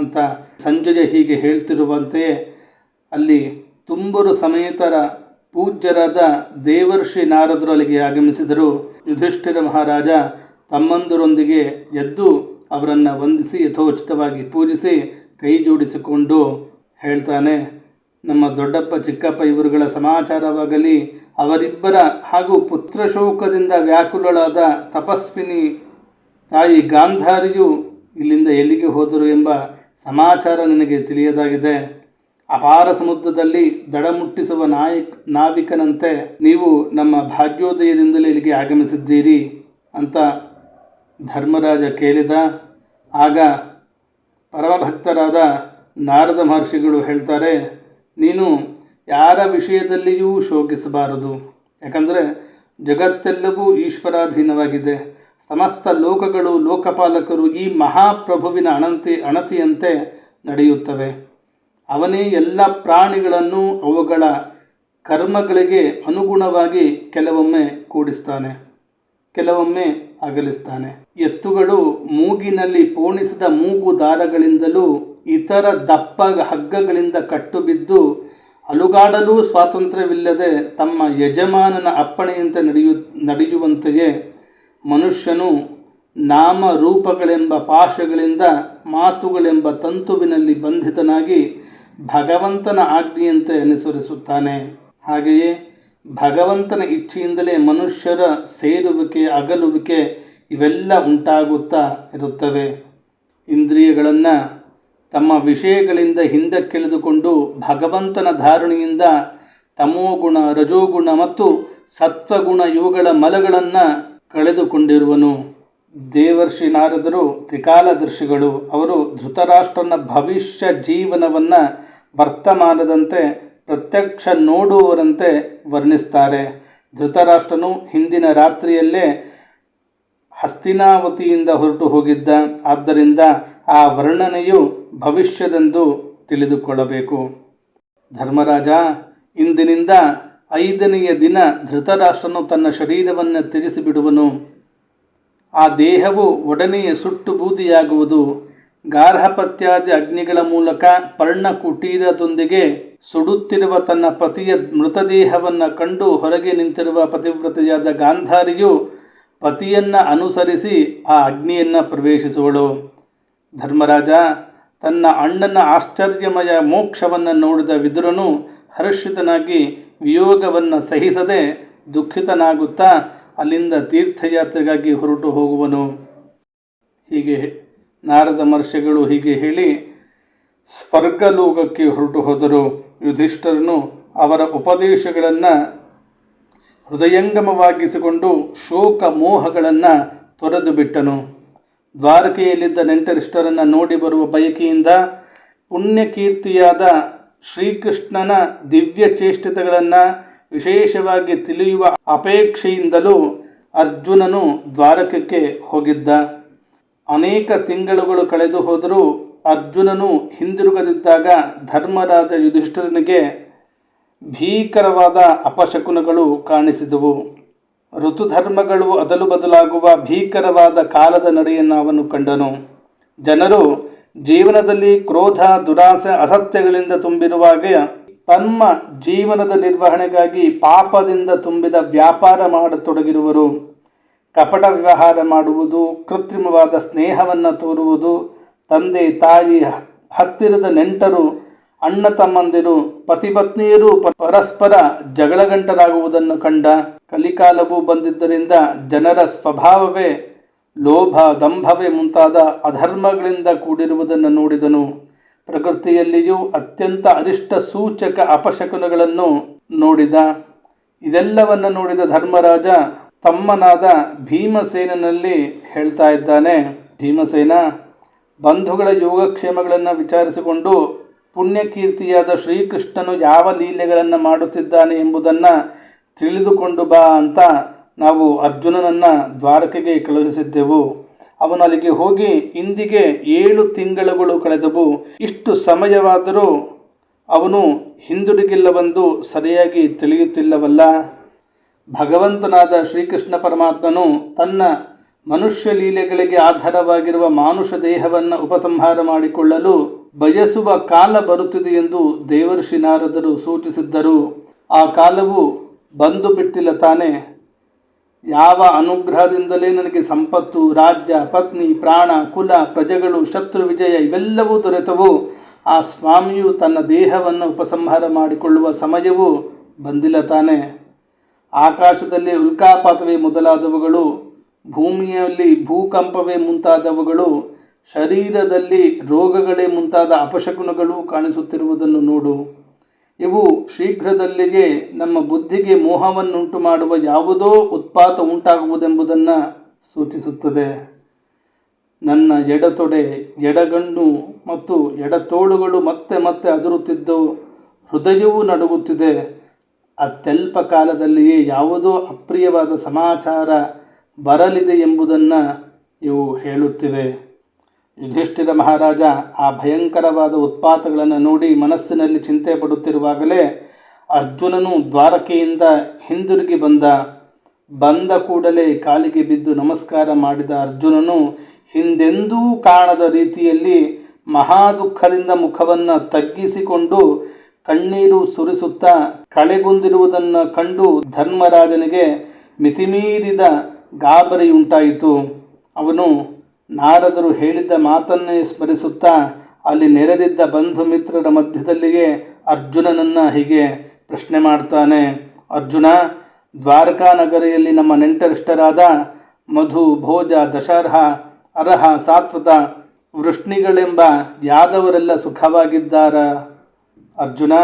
ಅಂತ ಸಂಜಯ ಹೀಗೆ ಹೇಳ್ತಿರುವಂತೆಯೇ ಅಲ್ಲಿ ತುಂಬರು ಸಮೇತರ ಪೂಜ್ಯರಾದ ದೇವರ್ಷಿ ನಾರದರು ಅಲ್ಲಿಗೆ ಆಗಮಿಸಿದರು. ಯುಧಿಷ್ಠಿರ ಮಹಾರಾಜ ತಮ್ಮಂದರೊಂದಿಗೆ ಎದ್ದು ಅವರನ್ನು ವಂದಿಸಿ ಯಥೋಚಿತವಾಗಿ ಪೂಜಿಸಿ ಕೈ ಜೋಡಿಸಿಕೊಂಡು ಹೇಳ್ತಾನೆ, ನಮ್ಮ ದೊಡ್ಡಪ್ಪ ಚಿಕ್ಕಪ್ಪ ಇವರುಗಳ ಸಮಾಚಾರವಾಗಲಿ, ಅವರಿಬ್ಬರ ಹಾಗೂ ಪುತ್ರಶೋಕದಿಂದ ವ್ಯಾಕುಲಳಾದ ತಪಸ್ವಿನಿ ತಾಯಿ ಗಾಂಧಾರಿಯು ಇಲ್ಲಿಂದ ಎಲ್ಲಿಗೆ ಹೋದರು ಎಂಬ ಸಮಾಚಾರ ನನಗೆ ತಿಳಿಯದಾಗಿದೆ. ಅಪಾರ ಸಮುದ್ರದಲ್ಲಿ ದಡ ಮುಟ್ಟಿಸುವ ನಾವಿಕನಂತೆ ನೀವು ನಮ್ಮ ಭಾಗ್ಯೋದಯದಿಂದಲೇ ಇಲ್ಲಿಗೆ ಆಗಮಿಸಿದ್ದೀರಿ ಅಂತ ಧರ್ಮರಾಜ ಕೇಳಿದ. ಆಗ ಪರಮಭಕ್ತರಾದ ನಾರದ ಮಹರ್ಷಿಗಳು ಹೇಳ್ತಾರೆ, ನೀನು ಯಾರ ವಿಷಯದಲ್ಲಿಯೂ ಶೋಕಿಸಬಾರದು. ಯಾಕಂದರೆ ಜಗತ್ತೆಲ್ಲವೂ ಈಶ್ವರಾಧೀನವಾಗಿದೆ. ಸಮಸ್ತ ಲೋಕಗಳು ಲೋಕಪಾಲಕರು ಈ ಮಹಾಪ್ರಭುವಿನ ಅಣತಿಯಂತೆ ನಡೆಯುತ್ತವೆ. ಅವನೇ ಎಲ್ಲ ಪ್ರಾಣಿಗಳನ್ನು ಅವುಗಳ ಕರ್ಮಗಳಿಗೆ ಅನುಗುಣವಾಗಿ ಕೆಲವೊಮ್ಮೆ ಕೂಡಿಸ್ತಾನೆ, ಕೆಲವೊಮ್ಮೆ ಅಗಲಿಸ್ತಾನೆ. ಎತ್ತುಗಳು ಮೂಗಿನಲ್ಲಿ ಪೋಣಿಸಿದ ಮೂಗು ದಾರಗಳಿಂದಲೂ ಇತರ ದಪ್ಪ ಹಗ್ಗಗಳಿಂದ ಕಟ್ಟುಬಿದ್ದು ಅಲುಗಾಡಲು ಸ್ವಾತಂತ್ರ್ಯವಿಲ್ಲದೆ ತಮ್ಮ ಯಜಮಾನನ ಅಪ್ಪಣೆಯಂತೆ ನಡೆಯುವಂತೆಯೇ ಮನುಷ್ಯನು ನಾಮರೂಪಗಳೆಂಬ ಪಾಶಗಳಿಂದ ಮಾತುಗಳೆಂಬ ತಂತುವಿನಲ್ಲಿ ಬಂಧಿತನಾಗಿ ಭಗವಂತನ ಆಜ್ಞೆಯಂತೆ ಅನುಸರಿಸುತ್ತಾನೆ. ಹಾಗೆಯೇ ಭಗವಂತನ ಇಚ್ಛೆಯಿಂದಲೇ ಮನುಷ್ಯರ ಸೇರುವಿಕೆ ಅಗಲುವಿಕೆ ಇವೆಲ್ಲ ಉಂಟಾಗುತ್ತಾ ಇರುತ್ತವೆ. ಇಂದ್ರಿಯಗಳನ್ನು ತಮ್ಮ ವಿಷಯಗಳಿಂದ ಹಿಂದಕ್ಕೆಳೆದುಕೊಂಡು ಭಗವಂತನ ಧಾರಣೆಯಿಂದ ತಮೋಗುಣ, ರಜೋಗುಣ ಮತ್ತು ಸತ್ವಗುಣ ಇವುಗಳ ಮಲಗಳನ್ನು ಕಳೆದುಕೊಂಡಿರುವನು. ದೇವರ್ಷಿ ನಾರದರು ತ್ರಿಕಾಲದರ್ಶಿಗಳು. ಅವರು ಧೃತರಾಷ್ಟ್ರನ ಭವಿಷ್ಯ ಜೀವನವನ್ನು ವರ್ತಮಾನದಂತೆ ಪ್ರತ್ಯಕ್ಷ ನೋಡುವವರಂತೆ ವರ್ಣಿಸ್ತಾರೆ. ಧೃತರಾಷ್ಟ್ರನು ಹಿಂದಿನ ರಾತ್ರಿಯಲ್ಲೇ ಹಸ್ತಿನಾವತಿಯಿಂದ ಹೊರಟು ಹೋಗಿದ್ದ. ಆದ್ದರಿಂದ ಆ ವರ್ಣನೆಯು ಭವಿಷ್ಯದೆಂದು ತಿಳಿದುಕೊಳ್ಳಬೇಕು. ಧರ್ಮರಾಜ, ಇಂದಿನಿಂದ 5ನೆಯ ದಿನ ಧೃತರಾಷ್ಟ್ರನು ತನ್ನ ಶರೀರವನ್ನು ತ್ಯಜಿಸಿಬಿಡುವನು. ಆ ದೇಹವು ಒಡನೆಯೇ ಸುಟ್ಟು ಬೂದಿಯಾಗುವುದು. ಗಾರ್ಹಪತ್ಯಾದಿ ಅಗ್ನಿಗಳ ಮೂಲಕ ಪರ್ಣಕುಟೀರದೊಂದಿಗೆ ಸುಡುತ್ತಿರುವ ತನ್ನ ಪತಿಯ ಮೃತದೇಹವನ್ನು ಕಂಡು ಹೊರಗೆ ನಿಂತಿರುವ ಪತಿವ್ರತೆಯಾದ ಗಾಂಧಾರಿಯು ಪತಿಯನ್ನು ಅನುಸರಿಸಿ ಆ ಅಗ್ನಿಯನ್ನು ಪ್ರವೇಶಿಸುವಳು. ಧರ್ಮರಾಜ, ತನ್ನ ಅಣ್ಣನ ಆಶ್ಚರ್ಯಮಯ ಮೋಕ್ಷವನ್ನು ನೋಡಿದ ವಿದುರನು ಹರ್ಷಿತನಾಗಿ ವಿಯೋಗವನ್ನು ಸಹಿಸದೆ ದುಃಖಿತನಾಗುತ್ತಾ ಅಲ್ಲಿಂದ ತೀರ್ಥಯಾತ್ರೆಗಾಗಿ ಹೊರಟು ಹೋಗುವನು. ಹೀಗೆ ನಾರದ ಮಹರ್ಷಿಗಳು ಹೀಗೆ ಹೇಳಿ ಸ್ವರ್ಗಲೋಕಕ್ಕೆ ಹೊರಟು ಹೋದರು. ಯುಧಿಷ್ಠರನು ಅವರ ಉಪದೇಶಗಳನ್ನು ಹೃದಯಂಗಮವಾಗಿಸಿಕೊಂಡು ಶೋಕ ಮೋಹಗಳನ್ನು ತೊರೆದು ಬಿಟ್ಟನು. ದ್ವಾರಕೆಯಲ್ಲಿದ್ದ ನೆಂಟರಿಷ್ಟರನ್ನು ನೋಡಿ ಬರುವ ಬಯಕೆಯಿಂದ ಪುಣ್ಯಕೀರ್ತಿಯಾದ ಶ್ರೀಕೃಷ್ಣನ ದಿವ್ಯ ಚೇಷ್ಟತೆಗಳನ್ನು ವಿಶೇಷವಾಗಿ ತಿಳಿಯುವ ಅಪೇಕ್ಷೆಯಿಂದಲೂ ಅರ್ಜುನನು ದ್ವಾರಕಕ್ಕೆ ಹೋಗಿದ್ದ. ಅನೇಕ ತಿಂಗಳುಗಳು ಕಳೆದು ಹೋದರೂ ಅರ್ಜುನನು ಹಿಂದಿರುಗದಿದ್ದಾಗ ಧರ್ಮರಾಜ ಯುಧಿಷ್ಠಿರನಿಗೆ ಭೀಕರವಾದ ಅಪಶಕುನಗಳು ಕಾಣಿಸಿದವು. ಋತುಧರ್ಮಗಳು ಅದಲು ಬದಲಾಗುವ ಭೀಕರವಾದ ಕಾಲದ ನಡೆಯನ್ನು ಅವನು ಕಂಡನು. ಜನರು ಜೀವನದಲ್ಲಿ ಕ್ರೋಧ, ದುರಾಸೆ, ಅಸತ್ಯಗಳಿಂದ ತುಂಬಿರುವಾಗ ತಮ್ಮ ಜೀವನದ ನಿರ್ವಹಣೆಗಾಗಿ ಪಾಪದಿಂದ ತುಂಬಿದ ವ್ಯಾಪಾರ ಮಾಡತೊಡಗಿರುವರು. ಕಪಟ ವ್ಯವಹಾರ ಮಾಡುವುದು, ಕೃತ್ರಿಮವಾದ ಸ್ನೇಹವನ್ನು ತೋರುವುದು, ತಂದೆ ತಾಯಿ, ಹತ್ತಿರದ ನೆಂಟರು, ಅಣ್ಣ ತಮ್ಮಂದಿರು, ಪತಿಪತ್ನಿಯರು ಪರಸ್ಪರ ಜಗಳಗಂಟರಾಗುವುದನ್ನು ಕಂಡ. ಕಲಿಕಾಲವೂ ಬಂದಿದ್ದರಿಂದ ಜನರ ಸ್ವಭಾವವೇ ಲೋಭ, ದಂಭವೇ ಮುಂತಾದ ಅಧರ್ಮಗಳಿಂದ ಕೂಡಿರುವುದನ್ನು ನೋಡಿದನು. ಪ್ರಕೃತಿಯಲ್ಲಿಯೂ ಅತ್ಯಂತ ಅರಿಷ್ಟ ಸೂಚಕ ಅಪಶಕುನಗಳನ್ನು ನೋಡಿದ. ಇದೆಲ್ಲವನ್ನು ನೋಡಿದ ಧರ್ಮರಾಜ ತಮ್ಮನಾದ ಭೀಮಸೇನಲ್ಲಿ ಹೇಳ್ತಾ ಇದ್ದಾನೆ, ಭೀಮಸೇನ, ಬಂಧುಗಳ ಯೋಗಕ್ಷೇಮಗಳನ್ನು ವಿಚಾರಿಸಿಕೊಂಡು ಪುಣ್ಯಕೀರ್ತಿಯಾದ ಶ್ರೀಕೃಷ್ಣನು ಯಾವ ಲೀಲೆಗಳನ್ನು ಮಾಡುತ್ತಿದ್ದಾನೆ ಎಂಬುದನ್ನು ತಿಳಿದುಕೊಂಡು ಬಾ ಅಂತ ನಾವು ಅರ್ಜುನನನ್ನು ದ್ವಾರಕೆಗೆ ಕಳುಹಿಸಿದ್ದೆವು. ಅವನು ಅಲ್ಲಿಗೆ ಹೋಗಿ ಇಂದಿಗೆ 7 ತಿಂಗಳುಗಳು ಕಳೆದವು. ಇಷ್ಟು ಸಮಯವಾದರೂ ಅವನು ಹಿಂದಿರುಗಿಲ್ಲವೆಂದು ಸರಿಯಾಗಿ ತಿಳಿಯುತ್ತಿಲ್ಲವಲ್ಲ. ಭಗವಂತನಾದ ಶ್ರೀಕೃಷ್ಣ ಪರಮಾತ್ಮನು ತನ್ನ ಮನುಷ್ಯ ಲೀಲೆಗಳಿಗೆ ಆಧಾರವಾಗಿರುವ ಮಾನುಷ ದೇಹವನ್ನು ಉಪಸಂಹಾರ ಮಾಡಿಕೊಳ್ಳಲು ಬಯಸುವ ಕಾಲ ಬರುತ್ತಿದೆ ಎಂದು ದೇವರ್ಷಿ ನಾರದರು ಸೂಚಿಸಿದ್ದರು. ಆ ಕಾಲವು ಬಂದು ಬಿಟ್ಟಿಲ್ಲ ತಾನೆ. ಯಾವ ಅನುಗ್ರಹದಿಂದಲೇ ನನಗೆ ಸಂಪತ್ತು, ರಾಜ್ಯ, ಪತ್ನಿ, ಪ್ರಾಣ, ಕುಲ, ಪ್ರಜೆಗಳು, ಶತ್ರು ವಿಜಯ ಇವೆಲ್ಲವೂ ದೊರೆತವು, ಆ ಸ್ವಾಮಿಯು ತನ್ನ ದೇಹವನ್ನು ಉಪಸಂಹಾರ ಮಾಡಿಕೊಳ್ಳುವ ಸಮಯವೂ ಬಂದಿಲ್ಲ ತಾನೆ. ಆಕಾಶದಲ್ಲಿ ಉಲ್ಕಾಪಾತವೇ ಮೊದಲಾದವುಗಳು, ಭೂಮಿಯಲ್ಲಿ ಭೂಕಂಪವೇ ಮುಂತಾದವುಗಳು, ಶರೀರದಲ್ಲಿ ರೋಗಗಳೇ ಮುಂತಾದ ಅಪಶಕುನಗಳು ಕಾಣಿಸುತ್ತಿರುವುದನ್ನು ನೋಡು. ಇವು ಶೀಘ್ರದಲ್ಲಿಯೇ ನಮ್ಮ ಬುದ್ಧಿಗೆ ಮೋಹವನ್ನುಂಟು ಮಾಡುವ ಯಾವುದೋ ಉತ್ಪಾತ ಉಂಟಾಗುವುದೆಂಬುದನ್ನು ಸೂಚಿಸುತ್ತದೆ. ನನ್ನ ಎಡತೊಡೆ, ಎಡಗಣ್ಣು ಮತ್ತು ಎಡತೋಳುಗಳು ಮತ್ತೆ ಮತ್ತೆ ಅದರುತ್ತಿದ್ದವು. ಹೃದಯವೂ ನಡುಗುತ್ತಿದೆ. ಅತ್ಯಲ್ಪ ಕಾಲದಲ್ಲಿಯೇ ಯಾವುದೋ ಅಪ್ರಿಯವಾದ ಸಮಾಚಾರ ಬರಲಿದೆ ಎಂಬುದನ್ನು ಇವು ಹೇಳುತ್ತಿವೆ. ಯುಧಿಷ್ಠಿರ ಮಹಾರಾಜ ಆ ಭಯಂಕರವಾದ ಉತ್ಪಾತಗಳನ್ನು ನೋಡಿ ಮನಸ್ಸಿನಲ್ಲಿ ಚಿಂತೆ ಪಡುತ್ತಿರುವಾಗಲೇ ಅರ್ಜುನನು ದ್ವಾರಕೆಯಿಂದ ಹಿಂದಿರುಗಿ ಬಂದ ಕೂಡಲೇ ಕಾಲಿಗೆ ಬಿದ್ದು ನಮಸ್ಕಾರ ಮಾಡಿದ ಅರ್ಜುನನು ಹಿಂದೆಂದೂ ಕಾಣದ ರೀತಿಯಲ್ಲಿ ಮಹಾ ದುಃಖದಿಂದ ಮುಖವನ್ನು ತಗ್ಗಿಸಿಕೊಂಡು ಕಣ್ಣೀರು ಸುರಿಸುತ್ತಾ ಕಳೆಗುಂದಿರುವುದನ್ನು ಕಂಡು ಧರ್ಮರಾಜನಿಗೆ ಮಿತಿಮೀರಿದ ಗಾಬರಿಯುಂಟಾಯಿತು. ಅವನು ನಾರದರು ಹೇಳಿದ್ದ ಮಾತನ್ನೇ ಸ್ಮರಿಸುತ್ತಾ ಅಲ್ಲಿ ನೆರೆದಿದ್ದ ಬಂಧು ಮಿತ್ರರ ಮಧ್ಯದಲ್ಲಿಯೇ ಅರ್ಜುನನನ್ನು ಹೀಗೆ ಪ್ರಶ್ನೆ ಮಾಡ್ತಾನೆ. ಅರ್ಜುನ, ದ್ವಾರಕಾ ನಗರಿಯಲ್ಲಿ ನಮ್ಮ ನೆಂಟರಿಷ್ಟರಾದ ಮಧು, ಭೋಜ, ದಶರಥ, ಅರಹ, ಸಾತ್ವತ, ವೃಷ್ಣಿಗಳೆಂಬ ಯಾದವರೆಲ್ಲ ಸುಖವಾಗಿದ್ದಾರ? ಅರ್ಜುನ,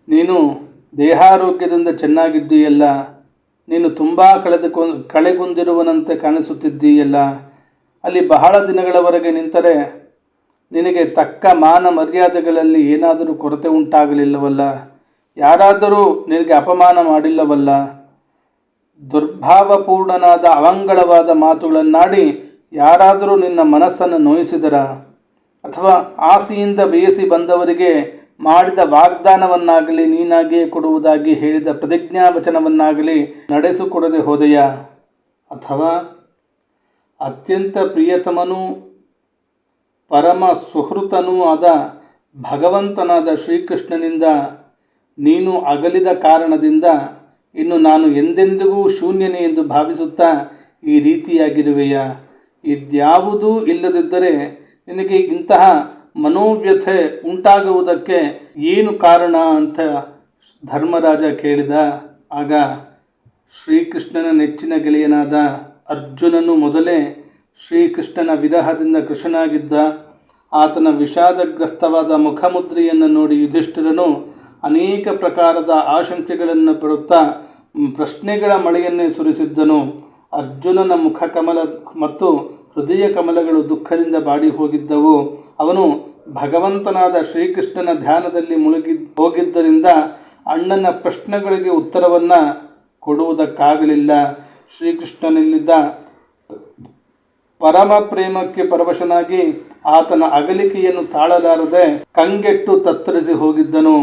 ನೀನು ದೇಹಾರೋಗ್ಯದಿಂದ ಚೆನ್ನಾಗಿದ್ದೀಯಲ್ಲ, ನೀನು ತುಂಬ ಕಳೆಗುಂದಿರುವನಂತೆ ಕಾಣಿಸುತ್ತಿದ್ದೀಯಲ್ಲ, ಅಲ್ಲಿ ಬಹಳ ದಿನಗಳವರೆಗೆ ನಿಂತರೆ ನಿನಗೆ ತಕ್ಕ ಮಾನ ಮರ್ಯಾದೆಗಳಲ್ಲಿ ಏನಾದರೂ ಕೊರತೆ ಉಂಟಾಗಲಿಲ್ಲವಲ್ಲ? ಯಾರಾದರೂ ನಿನಗೆ ಅಪಮಾನ ಮಾಡಿಲ್ಲವಲ್ಲ? ದುರ್ಭಾವಪೂರ್ಣನಾದ ಅವಂಗಳವಾದ ಮಾತುಗಳನ್ನಾಡಿ ಯಾರಾದರೂ ನಿನ್ನ ಮನಸ್ಸನ್ನು ನೋಯಿಸಿದರ? ಅಥವಾ ಆಸೆಯಿಂದ ಬೇಯಿಸಿ ಬಂದವರಿಗೆ ಮಾಡಿದ ವಾಗ್ದಾನವನ್ನಾಗಲಿ ನೀನಾಗಿಯೇ ಕೊಡುವುದಾಗಿ ಹೇಳಿದ ಪ್ರತಿಜ್ಞಾವಚನವನ್ನಾಗಲಿ ನಡೆಸಿಕೊಡದೆ ಹೋದೆಯಾ? ಅಥವಾ ಅತ್ಯಂತ ಪ್ರಿಯತಮನೂ ಪರಮ ಸುಹೃತನೂ ಆದ ಭಗವಂತನಾದ ಶ್ರೀಕೃಷ್ಣನಿಂದ ನೀನು ಅಗಲಿದ ಕಾರಣದಿಂದ ಇನ್ನು ನಾನು ಎಂದೆಂದಿಗೂ ಶೂನ್ಯನೇ ಎಂದು ಭಾವಿಸುತ್ತಾ ಈ ರೀತಿಯಾಗಿರುವೆಯಾ? ಇದ್ಯಾವುದೂ ಇಲ್ಲದಿದ್ದರೆ ನಿನಗೆ ಇಂತಹ ಮನೋವ್ಯಥೆ ಉಂಟಾಗುವುದಕ್ಕೆ ಏನು ಕಾರಣ ಅಂತ ಧರ್ಮರಾಜ ಕೇಳಿದ. ಆಗ ಶ್ರೀಕೃಷ್ಣನ ನೆಚ್ಚಿನ ಗೆಳೆಯನಾದ ಅರ್ಜುನನು ಮೊದಲೇ ಶ್ರೀಕೃಷ್ಣನ ವಿರಹದಿಂದ ಕೃಶನಾಗಿದ್ದ. ಆತನ ವಿಷಾದಗ್ರಸ್ತವಾದ ಮುಖಮುದ್ರೆಯನ್ನು ನೋಡಿ ಯುಧಿಷ್ಠಿರನು ಅನೇಕ ಪ್ರಕಾರದ ಆಶಂಕೆಗಳನ್ನು ಪಡುತ್ತಾ ಪ್ರಶ್ನೆಗಳ ಮಳೆಯನ್ನೇ ಸುರಿಸಿದ್ದನು. ಅರ್ಜುನನ ಮುಖಕಮಲ ಮತ್ತು ಹೃದಯ ಕಮಲಗಳು ದುಃಖದಿಂದ ಬಾಡಿ ಹೋಗಿದ್ದವು. ಅವನು ಭಗವಂತನಾದ ಶ್ರೀಕೃಷ್ಣನ ಧ್ಯಾನದಲ್ಲಿ ಹೋಗಿದ್ದರಿಂದ ಅಣ್ಣನ ಪ್ರಶ್ನೆಗಳಿಗೆ ಉತ್ತರವನ್ನು ಕೊಡುವುದಕ್ಕಾಗಲಿಲ್ಲ. ಶ್ರೀಕೃಷ್ಣನಲ್ಲಿದ್ದ ಪರಮ ಪ್ರೇಮಕ್ಕೆ ಪರವಶನಾಗಿ ಆತನ ಅಗಲಿಕೆಯನ್ನು ತಾಳಲಾರದೆ ಕಂಗೆಟ್ಟು ತತ್ತರಿಸಿ ಹೋಗಿದ್ದನು.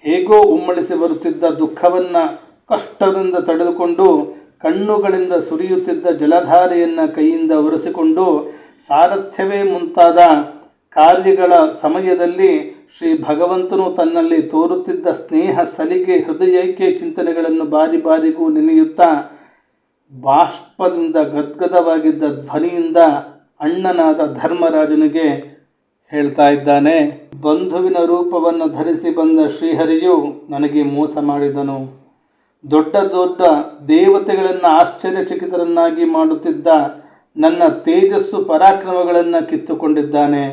ಹೇಗೋ ಉಮ್ಮಳಿಸಿ ಬರುತ್ತಿದ್ದ ದುಃಖವನ್ನು ಕಷ್ಟದಿಂದ ತಡೆದುಕೊಂಡು ಕಣ್ಣುಗಳಿಂದ ಸುರಿಯುತ್ತಿದ್ದ ಜಲಧಾರೆಯನ್ನು ಕೈಯಿಂದ ಒರೆಸಿಕೊಂಡು ಸಾರಥ್ಯವೇ ಮುಂತಾದ ಕಾರ್ಯಗಳ ಸಮಯದಲ್ಲಿ ಶ್ರೀ ಭಗವಂತನು ತನ್ನಲ್ಲಿ ತೋರುತ್ತಿದ್ದ ಸ್ನೇಹ, ಸಲಿಗೆ, ಹೃದಯಕ್ಕೆ ಚಿಂತನೆಗಳನ್ನು ಬಾರಿ ಬಾರಿಗೂ ನೆನೆಯುತ್ತಾ ಬಾಷ್ಪದಿಂದ ಗದ್ಗದವಾಗಿದ್ದ ಧ್ವನಿಯಿಂದ ಅಣ್ಣನಾದ ಧರ್ಮರಾಜನಿಗೆ ಹೇಳ್ತಾ ಇದ್ದಾನೆ. ಬಂಧುವಿನ ರೂಪವನ್ನು ಧರಿಸಿ ಬಂದ ಶ್ರೀಹರಿಯು ನನಗೆ ಮೋಸ ಮಾಡಿದನು. ದೊಡ್ಡ ದೊಡ್ಡ ದೇವತೆಗಳನ್ನು ಆಶ್ಚರ್ಯಚಕಿತರನ್ನಾಗಿ ಮಾಡುತ್ತಿದ್ದ ನನ್ನ ತೇಜಸ್ಸು ಪರಾಕ್ರಮಗಳನ್ನು ಕಿತ್ತುಕೊಂಡಿದ್ದಾನೆ.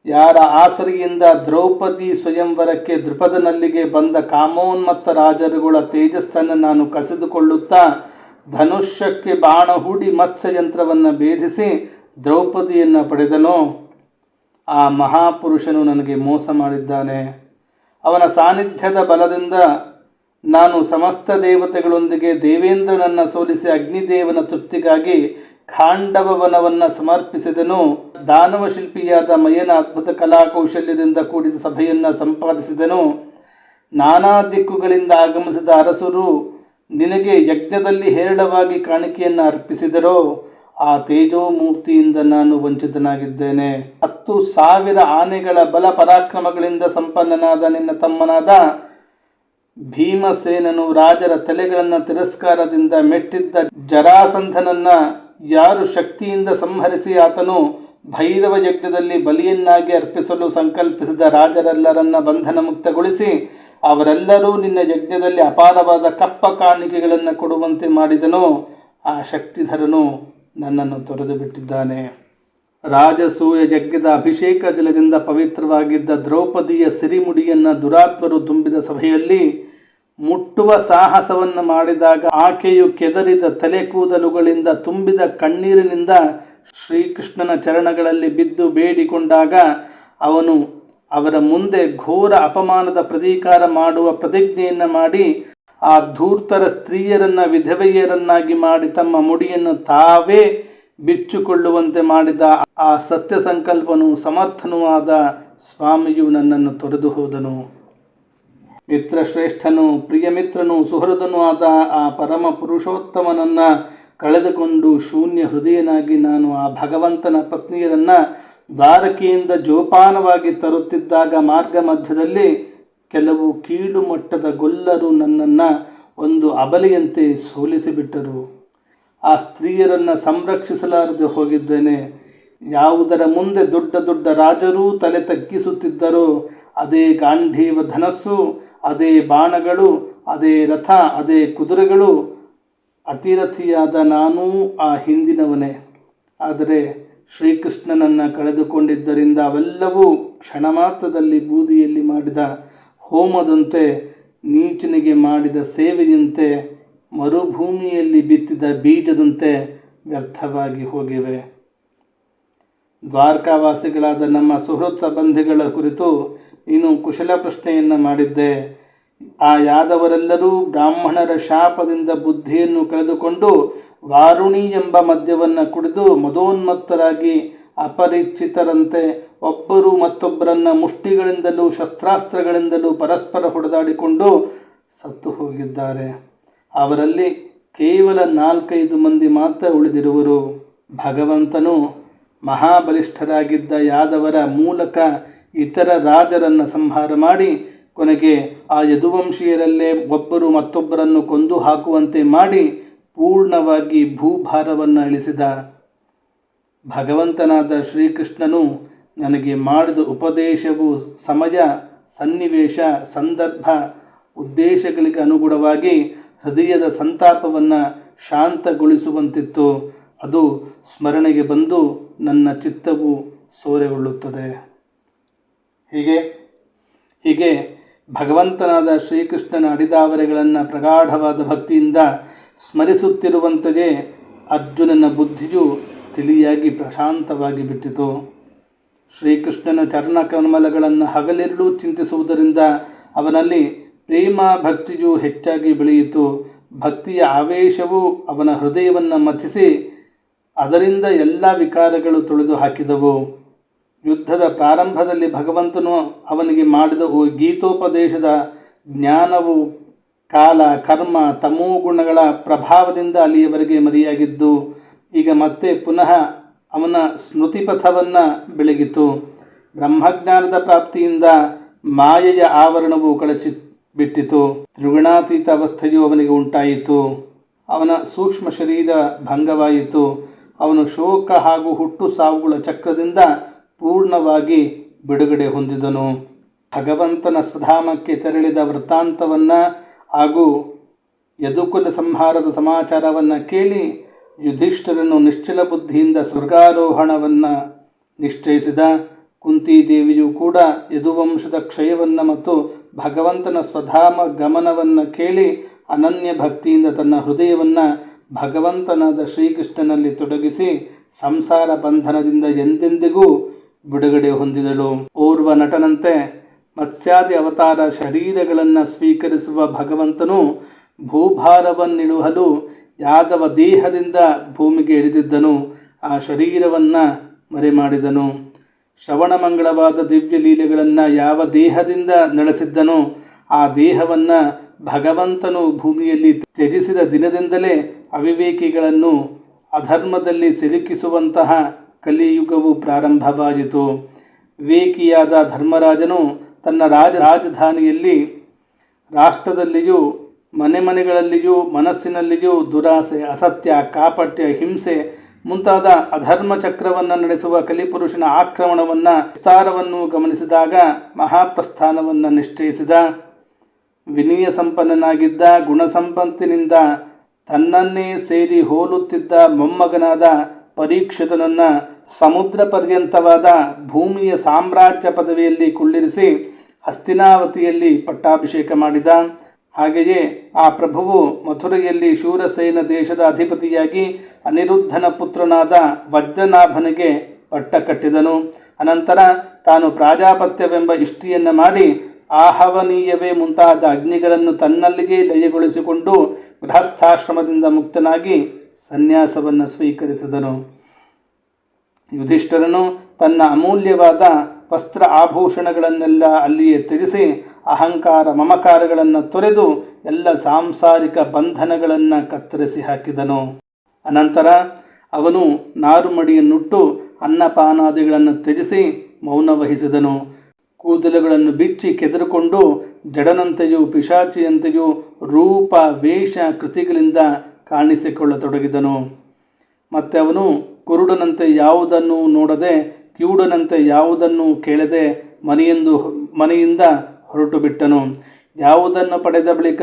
ಯಾರ ಆಸರಿಯಿಂದ ದ್ರೌಪದಿ ಸ್ವಯಂವರಕ್ಕೆ ದೃಪದನಲ್ಲಿಗೆ ಬಂದ ಕಾಮೋನ್ಮತ್ತ ರಾಜರುಗಳ ತೇಜಸ್ಸನ್ನು ನಾನು ಕಸಿದುಕೊಳ್ಳುತ್ತಾ ಧನುಷ್ಯಕ್ಕೆ ಬಾಣ ಹೂಡಿ ಮತ್ಸ್ಯಯಂತ್ರವನ್ನು ಭೇದಿಸಿ ದ್ರೌಪದಿಯನ್ನು ಪಡೆದನೋ ಆ ಮಹಾಪುರುಷನು ನನಗೆ ಮೋಸ ಮಾಡಿದ್ದಾನೆ. ಅವನ ಸಾನ್ನಿಧ್ಯದ ಬಲದಿಂದ ನಾನು ಸಮಸ್ತ ದೇವತೆಗಳೊಂದಿಗೆ ದೇವೇಂದ್ರನನ್ನು ಸೋಲಿಸಿ ಅಗ್ನಿದೇವನ ತೃಪ್ತಿಗಾಗಿ ಖಾಂಡವವನವನ್ನು ಸಮರ್ಪಿಸಿದನು. ದಾನವ ಶಿಲ್ಪಿಯಾದ ಮಯನ ಅದ್ಭುತ ಕಲಾಕೌಶಲ್ಯದಿಂದ ಕೂಡಿದ ಸಭೆಯನ್ನು ಸಂಪಾದಿಸಿದನು. ನಾನಾ ದಿಕ್ಕುಗಳಿಂದ ಆಗಮಿಸಿದ ಅರಸರು ನಿನಗೆ ಯಜ್ಞದಲ್ಲಿ ಹೇರಳವಾಗಿ ಕಾಣಿಕೆಯನ್ನು ಅರ್ಪಿಸಿದರೋ ಆ ತೇಜೋಮೂರ್ತಿಯಿಂದ ನಾನು ವಂಚಿತನಾಗಿದ್ದೇನೆ. 10,000 ಆನೆಗಳ ಬಲ ಪರಾಕ್ರಮಗಳಿಂದ ಸಂಪನ್ನನಾದ ನಿನ್ನ ತಮ್ಮನಾದ ಭೀಮಸೇನನು ರಾಜರ ತಲೆಗಳನ್ನು ತಿರಸ್ಕಾರದಿಂದ ಮೆಟ್ಟಿದ್ದ ಜರಾಸಂಧನನ್ನು ಯಾರು ಶಕ್ತಿಯಿಂದ ಸಂಹರಿಸಿ ಆತನು ಭೈರವ ಯಜ್ಞದಲ್ಲಿ ಬಲಿಯನ್ನಾಗಿ ಅರ್ಪಿಸಲು ಸಂಕಲ್ಪಿಸಿದ ರಾಜರೆಲ್ಲರನ್ನ ಬಂಧನ ಮುಕ್ತಗೊಳಿಸಿ ಅವರೆಲ್ಲರೂ ನಿನ್ನ ಯಜ್ಞದಲ್ಲಿ ಅಪಾರವಾದ ಕಪ್ಪ ಕಾಣಿಕೆಗಳನ್ನು ಕೊಡುವಂತೆ ಮಾಡಿದನು. ಆ ಶಕ್ತಿಧರನು ನನ್ನನ್ನು ತೊರೆದು ಬಿಟ್ಟಿದ್ದಾನೆ. ರಾಜಸೂಯ ಯಜ್ಞದ ಅಭಿಷೇಕ ಜಲದಿಂದ ಪವಿತ್ರವಾಗಿದ್ದ ದ್ರೌಪದಿಯ ಸಿರಿಮುಡಿಯನ್ನು ದುರಾತ್ಮರು ತುಂಬಿದ ಸಭೆಯಲ್ಲಿ ಮುಟ್ಟುವ ಸಾಹಸವನ್ನು ಮಾಡಿದಾಗ ಆಕೆಯು ಕೆದರಿದ ತಲೆ ಕೂದಲುಗಳಿಂದ ತುಂಬಿದ ಕಣ್ಣೀರಿನಿಂದ ಶ್ರೀಕೃಷ್ಣನ ಚರಣಗಳಲ್ಲಿ ಬಿದ್ದು ಬೇಡಿಕೊಂಡಾಗ ಅವರ ಮುಂದೆ ಘೋರ ಅಪಮಾನದ ಪ್ರತೀಕಾರ ಮಾಡುವ ಪ್ರತಿಜ್ಞೆಯನ್ನು ಮಾಡಿ ಆ ಧೂರ್ತರ ಸ್ತ್ರೀಯರನ್ನು ವಿಧವೆಯರನ್ನಾಗಿ ಮಾಡಿ ತಮ್ಮ ಮುಡಿಯನ್ನು ತಾವೇ ಬಿಚ್ಚಿಕೊಳ್ಳುವಂತೆ ಮಾಡಿದ ಆ ಸತ್ಯ ಸಂಕಲ್ಪನೂ ಸಮರ್ಥನೂ ಆದ ಸ್ವಾಮಿಯು ನನ್ನನ್ನು ತೊರೆದು ಹೋದನು. ಮಿತ್ರಶ್ರೇಷ್ಠನು, ಪ್ರಿಯಮಿತ್ರನು, ಸುಹೃದನೂ ಆದ ಆ ಪರಮ ಪುರುಷೋತ್ತಮನನ್ನು ಕಳೆದುಕೊಂಡು ಶೂನ್ಯ ಹೃದಯನಾಗಿ ನಾನು ಆ ಭಗವಂತನ ಪತ್ನಿಯರನ್ನು ದ್ವಾರಕೆಯಿಂದ ಜೋಪಾನವಾಗಿ ತರುತ್ತಿದ್ದಾಗ ಮಾರ್ಗ ಮಧ್ಯದಲ್ಲಿ ಕೆಲವು ಕೀಳು ಮಟ್ಟದ ಗೊಲ್ಲರು ನನ್ನನ್ನು ಒಂದು ಅಬಲೆಯಂತೆ ಸೋಲಿಸಿಬಿಟ್ಟರು. ಆ ಸ್ತ್ರೀಯರನ್ನು ಸಂರಕ್ಷಿಸಲಾರದೆ ಹೋಗಿದ್ದೇನೆ. ಯಾವುದರ ಮುಂದೆ ದೊಡ್ಡ ದೊಡ್ಡ ರಾಜರೂ ತಲೆ ತಗ್ಗಿಸುತ್ತಿದ್ದರೋ ಅದೇ ಗಾಂಧೀವ ಧನಸ್ಸು, ಅದೇ ಬಾಣಗಳು, ಅದೇ ರಥ, ಅದೇ ಕುದುರೆಗಳು. ಅತಿರಥಿಯಾದ ನಾನೂ ಆ ಹಿಂದಿನವನೇ. ಆದರೆ ಶ್ರೀಕೃಷ್ಣನನ್ನು ಕಳೆದುಕೊಂಡಿದ್ದರಿಂದ ಅವೆಲ್ಲವೂ ಕ್ಷಣ ಮಾತ್ರದಲ್ಲಿ ಬೂದಿಯಲ್ಲಿ ಮಾಡಿದ ಹೋಮದಂತೆ, ನೀಚನಿಗೆ ಮಾಡಿದ ಸೇವೆಯಂತೆ, ಮರುಭೂಮಿಯಲ್ಲಿ ಬಿತ್ತಿದ ಬೀಜದಂತೆ ವ್ಯರ್ಥವಾಗಿ ಹೋಗಿವೆ. ದ್ವಾರಕಾವಾಸಿಗಳಾದ ನಮ್ಮ ಸುಹೃತ್ ಸಂಬಂಧಿಗಳ ಕುರಿತು ನೀನು ಕುಶಲ ಪ್ರಶ್ನೆಯನ್ನು ಮಾಡಿದ್ದೆ. ಆ ಯಾದವರೆಲ್ಲರೂ ಬ್ರಾಹ್ಮಣರ ಶಾಪದಿಂದ ಬುದ್ಧಿಯನ್ನು ಕಳೆದುಕೊಂಡು ವಾರುಣಿ ಎಂಬ ಮದ್ಯವನ್ನು ಕುಡಿದು ಮದೋನ್ಮತ್ತರಾಗಿ ಅಪರಿಚಿತರಂತೆ ಒಬ್ಬರು ಮತ್ತೊಬ್ಬರನ್ನು ಮುಷ್ಟಿಗಳಿಂದಲೂ ಶಸ್ತ್ರಾಸ್ತ್ರಗಳಿಂದಲೂ ಪರಸ್ಪರ ಹೊಡೆದಾಡಿಕೊಂಡು ಸತ್ತು ಹೋಗಿದ್ದಾರೆ. ಅವರಲ್ಲಿ ಕೇವಲ 4-5 ಮಂದಿ ಮಾತ್ರ ಉಳಿದಿರುವರು. ಭಗವಂತನು ಮಹಾಬಲಿಷ್ಠರಾಗಿದ್ದ ಯಾದವರ ಮೂಲಕ ಇತರ ರಾಜರನ್ನು ಸಂಹಾರ ಮಾಡಿ ಕೊನೆಗೆ ಆ ಯದುವಂಶೀಯರಲ್ಲೇ ಒಬ್ಬರು ಮತ್ತೊಬ್ಬರನ್ನು ಕೊಂದು ಹಾಕುವಂತೆ ಮಾಡಿ ಪೂರ್ಣವಾಗಿ ಭೂಭಾರವನ್ನು ಇಳಿಸಿದ ಭಗವಂತನಾದ ಶ್ರೀಕೃಷ್ಣನು ನನಗೆ ಮಾಡಿದ ಉಪದೇಶವು ಸಮಯ, ಸನ್ನಿವೇಶ, ಸಂದರ್ಭ, ಉದ್ದೇಶಗಳಿಗೆ ಅನುಗುಣವಾಗಿ ಹೃದಯದ ಸಂತಾಪವನ್ನು ಶಾಂತಗೊಳಿಸುವಂತಿತ್ತು. ಅದು ಸ್ಮರಣೆಗೆ ಬಂದು ನನ್ನ ಚಿತ್ತವು ಸೋರೆಗೊಳ್ಳುತ್ತದೆ. ಹೀಗೆ ಭಗವಂತನಾದ ಶ್ರೀಕೃಷ್ಣನ ಅಡಿದಾವರೆಗಳನ್ನು ಪ್ರಗಾಢವಾದ ಭಕ್ತಿಯಿಂದ ಸ್ಮರಿಸುತ್ತಿರುವಂತೆಯೇ ಅರ್ಜುನನ ಬುದ್ಧಿಯು ತಿಳಿಯಾಗಿ ಪ್ರಶಾಂತವಾಗಿ ಬಿಟ್ಟಿತು. ಶ್ರೀಕೃಷ್ಣನ ಚರಣ ಕಮಲಗಳನ್ನು ಹಗಲಿರುಳು ಚಿಂತಿಸುವುದರಿಂದ ಅವನಲ್ಲಿ ಪ್ರೇಮ ಭಕ್ತಿಯು ಹೆಚ್ಚಾಗಿ ಬೆಳೆಯಿತು. ಭಕ್ತಿಯ ಆವೇಶವು ಅವನ ಹೃದಯವನ್ನು ಮಥಿಸಿ ಅದರಿಂದ ಎಲ್ಲ ವಿಕಾರಗಳು ತೊಳೆದು ಹಾಕಿದವು. ಯುದ್ಧದ ಪ್ರಾರಂಭದಲ್ಲಿ ಭಗವಂತನು ಅವನಿಗೆ ಮಾಡಿದ ಗೀತೋಪದೇಶದ ಜ್ಞಾನವು ಕಾಲ, ಕರ್ಮ, ತಮೋಗುಣಗಳ ಪ್ರಭಾವದಿಂದ ಅಲ್ಲಿಯವರೆಗೆ ಮರೆಯಾಗಿದ್ದು ಈಗ ಮತ್ತೆ ಪುನಃ ಅವನ ಸ್ಮೃತಿಪಥವನ್ನು ಬೆಳಗಿತು. ಬ್ರಹ್ಮಜ್ಞಾನದ ಪ್ರಾಪ್ತಿಯಿಂದ ಮಾಯೆಯ ಆವರಣವು ಕಳಚಿ ಬಿಟ್ಟಿತು. ತ್ರಿಗುಣಾತೀತ ಅವಸ್ಥೆಯು ಅವನಿಗೆ ಉಂಟಾಯಿತು. ಅವನ ಸೂಕ್ಷ್ಮ ಶರೀರ ಭಂಗವಾಯಿತು. ಅವನು ಶೋಕ ಹಾಗೂ ಹುಟ್ಟು ಸಾವುಗಳ ಚಕ್ರದಿಂದ ಪೂರ್ಣವಾಗಿ ಬಿಡುಗಡೆ ಹೊಂದಿದನು. ಭಗವಂತನ ಸ್ವಧಾಮಕ್ಕೆ ತೆರಳಿದ ವೃತ್ತಾಂತವನ್ನು ಹಾಗೂ ಯದುಕುಲ ಸಂಹಾರದ ಸಮಾಚಾರವನ್ನು ಕೇಳಿ ಯುಧಿಷ್ಠಿರನು ನಿಶ್ಚಲ ಬುದ್ಧಿಯಿಂದ ಸ್ವರ್ಗಾರೋಹಣವನ್ನು ನಿಶ್ಚಯಿಸಿದ. ಕುಂತಿದೇವಿಯು ಕೂಡ ಯದುವಂಶದ ಕ್ಷಯವನ್ನು ಮತ್ತು ಭಗವಂತನ ಸ್ವಧಾಮ ಗಮನವನ್ನು ಕೇಳಿ ಅನನ್ಯ ಭಕ್ತಿಯಿಂದ ತನ್ನ ಹೃದಯವನ್ನು ಭಗವಂತನಾದ ಶ್ರೀಕೃಷ್ಣನಲ್ಲಿ ತೊಡಗಿಸಿ ಸಂಸಾರ ಬಂಧನದಿಂದ ಎಂದೆಂದಿಗೂ ಬಿಡುಗಡೆ ಹೊಂದಿದಳು. ಓರ್ವ ನಟನಂತೆ ಮತ್ಸ್ಯಾದಿ ಅವತಾರ ಶರೀರಗಳನ್ನು ಸ್ವೀಕರಿಸುವ ಭಗವಂತನು ಭೂಭಾರವನ್ನಿಳುಹಲು ಯಾದವ ದೇಹದಿಂದ ಭೂಮಿಗೆ ಇಳಿದಿದ್ದನು. ಆ ಶರೀರವನ್ನು ಮರೆಮಾಡಿದನು. ಶ್ರವಣಮಂಗಳವಾದ ದಿವ್ಯ ಲೀಲೆಗಳನ್ನು ಯಾವ ದೇಹದಿಂದ ನಡೆಸಿದ್ದನೋ ಆ ದೇಹವನ್ನು ಭಗವಂತನು ಭೂಮಿಯಲ್ಲಿ ತ್ಯಜಿಸಿದ ದಿನದಿಂದಲೇ ಅವಿವೇಕಿಗಳನ್ನು ಅಧರ್ಮದಲ್ಲಿ ಸಿಲುಕಿಸುವಂತಹ ಕಲಿಯುಗವು ಪ್ರಾರಂಭವಾಯಿತು. ವಿವೇಕಿಯಾದ ಧರ್ಮರಾಜನು ತನ್ನ ರಾಜಧಾನಿಯಲ್ಲಿ, ರಾಷ್ಟ್ರದಲ್ಲಿಯೂ, ಮನೆಮನೆಗಳಲ್ಲಿಯೂ, ಮನಸ್ಸಿನಲ್ಲಿಯೂ ದುರಾಸೆ, ಅಸತ್ಯ, ಕಾಪಟ್ಯ, ಹಿಂಸೆ ಮುಂತಾದ ಅಧರ್ಮ ಚಕ್ರವನ್ನು ನಡೆಸುವ ಕಲಿಪುರುಷನ ಆಕ್ರಮಣವನ್ನು ವಿಸ್ತಾರವನ್ನು ಗಮನಿಸಿದಾಗ ಮಹಾಪ್ರಸ್ಥಾನವನ್ನು ನಿಶ್ಚಯಿಸಿದ. ವಿನಯ ಸಂಪನ್ನನಾಗಿದ್ದ ಗುಣಸಂಪತ್ತಿನಿಂದ ತನ್ನನ್ನೇ ಸೇರಿ ಹೋಲುತ್ತಿದ್ದ ಮೊಮ್ಮಗನಾದ ಪರೀಕ್ಷಿತನನ್ನು ಸಮುದ್ರ ಪರ್ಯಂತವಾದ ಭೂಮಿಯ ಸಾಮ್ರಾಜ್ಯ ಪದವಿಯಲ್ಲಿ ಕುಳ್ಳಿರಿಸಿ ಹಸ್ತಿನಾವತಿಯಲ್ಲಿ ಪಟ್ಟಾಭಿಷೇಕ ಮಾಡಿದ. ಹಾಗೆಯೇ ಆ ಪ್ರಭುವು ಮಥುರೆಯಲ್ಲಿ ಶೂರಸೇನ ದೇಶದ ಅಧಿಪತಿಯಾಗಿ ಅನಿರುದ್ಧನ ಪುತ್ರನಾದ ವಜ್ರನಾಭನಿಗೆ ಪಟ್ಟ ಕಟ್ಟಿದನು. ಅನಂತರ ತಾನು ಪ್ರಾಜಾಪತ್ಯವೆಂಬ ಇಷ್ಟಿಯನ್ನು ಮಾಡಿ ಆಹವನೀಯವೇ ಮುಂತಾದ ಅಗ್ನಿಗಳನ್ನು ತನ್ನಲ್ಲಿಗೆ ಲಯಗೊಳಿಸಿಕೊಂಡು ಗೃಹಸ್ಥಾಶ್ರಮದಿಂದ ಮುಕ್ತನಾಗಿ ಸನ್ಯಾಸವನ್ನು ಸ್ವೀಕರಿಸಿದನು. ಯುಧಿಷ್ಠರನು ತನ್ನ ಅಮೂಲ್ಯವಾದ ವಸ್ತ್ರ ಆಭೂಷಣಗಳನ್ನೆಲ್ಲ ಅಲ್ಲಿಯೇ ತ್ಯಜಿಸಿ ಅಹಂಕಾರ ಮಮಕಾರಗಳನ್ನು ತೊರೆದು ಎಲ್ಲ ಸಾಂಸಾರಿಕ ಬಂಧನಗಳನ್ನು ಕತ್ತರಿಸಿ ಹಾಕಿದನು. ಅನಂತರ ಅವನು ನಾರುಮಡಿಯನ್ನುಟ್ಟು ಅನ್ನಪಾನಾದಿಗಳನ್ನು ತ್ಯಜಿಸಿ ಮೌನ ವಹಿಸಿದನು. ಕೂದಲುಗಳನ್ನು ಬಿಚ್ಚಿ ಕೆದರಿಕೊಂಡು ಜಡನಂತೆಯೂ ಪಿಶಾಚಿಯಂತೆಯೂ ರೂಪ ವೇಷ ಕೃತಿಗಳಿಂದ ಕಾಣಿಸಿಕೊಳ್ಳತೊಡಗಿದನು. ಮತ್ತು ಅವನು ಕುರುಡನಂತೆ ಯಾವುದನ್ನು ನೋಡದೆ ಕಿವುಡನಂತೆ ಯಾವುದನ್ನು ಕೇಳದೆ ಮನೆಯಿಂದ ಹೊರಟು ಬಿಟ್ಟನು. ಯಾವುದನ್ನು ಪಡೆದ ಬಳಿಕ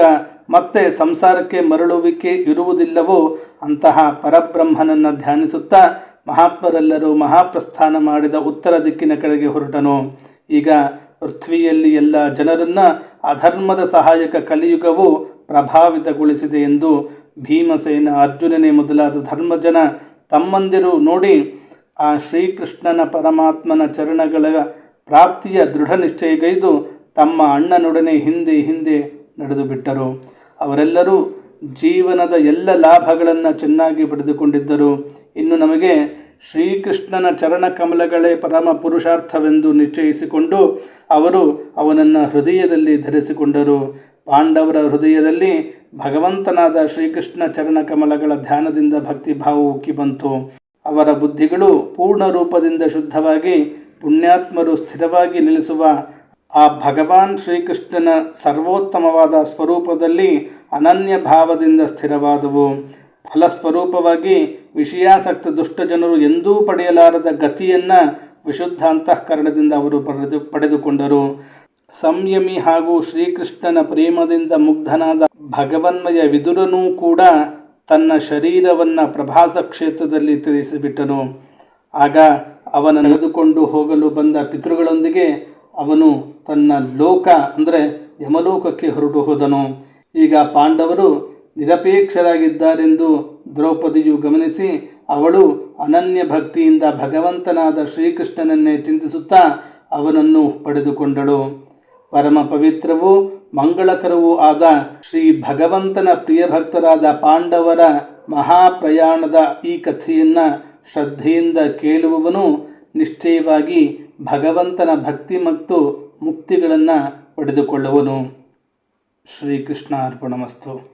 ಮತ್ತೆ ಸಂಸಾರಕ್ಕೆ ಮರಳುವಿಕೆ ಇರುವುದಿಲ್ಲವೋ ಅಂತಹ ಪರಬ್ರಹ್ಮನನ್ನು ಧ್ಯಾನಿಸುತ್ತಾ ಮಹಾತ್ಮರೆಲ್ಲರೂ ಮಹಾಪ್ರಸ್ಥಾನ ಮಾಡಿದ ಉತ್ತರ ದಿಕ್ಕಿನ ಕಡೆಗೆ ಹೊರಟನು. ಈಗ ಪೃಥ್ವಿಯಲ್ಲಿ ಎಲ್ಲ ಜನರನ್ನು ಅಧರ್ಮದ ಸಹಾಯಕ ಕಲಿಯುಗವು ಪ್ರಭಾವಿತಗೊಳಿಸಿದೆ ಎಂದು ಭೀಮಸೇನ, ಅರ್ಜುನನೇ ಮೊದಲಾದ ಧರ್ಮಜನ ತಮ್ಮಂದಿರು ನೋಡಿ ಆ ಶ್ರೀಕೃಷ್ಣನ ಪರಮಾತ್ಮನ ಚರಣಗಳ ಪ್ರಾಪ್ತಿಯ ದೃಢ ನಿಶ್ಚಯಗೈದು ತಮ್ಮ ಅಣ್ಣನೊಡನೆ ಹಿಂದೆ ನಡೆದು ಬಿಟ್ಟರು. ಅವರೆಲ್ಲರೂ ಜೀವನದ ಎಲ್ಲ ಲಾಭಗಳನ್ನು ಚೆನ್ನಾಗಿ ಪಡೆದುಕೊಂಡಿದ್ದರು. ಇನ್ನು ನಮಗೆ ಶ್ರೀಕೃಷ್ಣನ ಚರಣ ಕಮಲಗಳೇ ಪರಮ ಪುರುಷಾರ್ಥವೆಂದು ನಿಶ್ಚಯಿಸಿಕೊಂಡು ಅವರು ಅವನನ್ನು ಹೃದಯದಲ್ಲಿ ಧರಿಸಿಕೊಂಡರು. ಪಾಂಡವರ ಹೃದಯದಲ್ಲಿ ಭಗವಂತನಾದ ಶ್ರೀಕೃಷ್ಣ ಚರಣ ಕಮಲಗಳ ಧ್ಯಾನದಿಂದ ಭಕ್ತಿಭಾವ ಉಕ್ಕಿ ಬಂತು. ಅವರ ಬುದ್ಧಿಗಳು ಪೂರ್ಣ ರೂಪದಿಂದ ಶುದ್ಧವಾಗಿ ಪುಣ್ಯಾತ್ಮರು ಸ್ಥಿರವಾಗಿ ನಿಲ್ಲಿಸುವ ಆ ಭಗವಾನ್ ಶ್ರೀಕೃಷ್ಣನ ಸರ್ವೋತ್ತಮವಾದ ಸ್ವರೂಪದಲ್ಲಿ ಅನನ್ಯ ಭಾವದಿಂದ ಸ್ಥಿರವಾದವು. ಫಲಸ್ವರೂಪವಾಗಿ ವಿಷಯಾಸಕ್ತ ದುಷ್ಟಜನರು ಎಂದೂ ಪಡೆಯಲಾರದ ಗತಿಯನ್ನು ವಿಶುದ್ಧ ಅಂತಃಕರಣದಿಂದ ಅವರು ಪಡೆದುಕೊಂಡರು. ಸಂಯಮಿ ಹಾಗೂ ಶ್ರೀಕೃಷ್ಣನ ಪ್ರೇಮದಿಂದ ಮುಗ್ಧನಾದ ಭಗವನ್ಮಯ ವಿದುರನೂ ಕೂಡ ತನ್ನ ಶರೀರವನ್ನು ಪ್ರಭಾಸ ಕ್ಷೇತ್ರದಲ್ಲಿ ತ್ಯಜಿಸಿಬಿಟ್ಟನು. ಆಗ ಅವನ ನಡೆದುಕೊಂಡು ಹೋಗಲು ಬಂದ ಪಿತೃಗಳೊಂದಿಗೆ ಅವನು ತನ್ನ ಲೋಕ ಅಂದರೆ ಯಮಲೋಕಕ್ಕೆ ಹೊರಟು ಹೋದನು. ಈಗ ಪಾಂಡವರು ನಿರಪೇಕ್ಷರಾಗಿದ್ದಾರೆಂದು ದ್ರೌಪದಿಯು ಗಮನಿಸಿ ಅವಳು ಅನನ್ಯ ಭಕ್ತಿಯಿಂದ ಭಗವಂತನಾದ ಶ್ರೀಕೃಷ್ಣನನ್ನೇ ಚಿಂತಿಸುತ್ತಾ ಅವನನ್ನು ಪಡೆದುಕೊಂಡಳು. ಪರಮ ಪವಿತ್ರವೂ ಮಂಗಳಕರವೂ ಆದ ಶ್ರೀ ಭಗವಂತನ ಪ್ರಿಯಭಕ್ತರಾದ ಪಾಂಡವರ ಮಹಾಪ್ರಯಾಣದ ಈ ಕಥೆಯನ್ನು ಶ್ರದ್ಧೆಯಿಂದ ಕೇಳುವವನು ನಿಶ್ಚಯವಾಗಿ ಭಗವಂತನ ಭಕ್ತಿ ಮತ್ತು ಮುಕ್ತಿಗಳನ್ನು ಪಡೆದುಕೊಳ್ಳುವನು. ಶ್ರೀಕೃಷ್ಣ ಅರ್ಪಣಮಸ್ತು.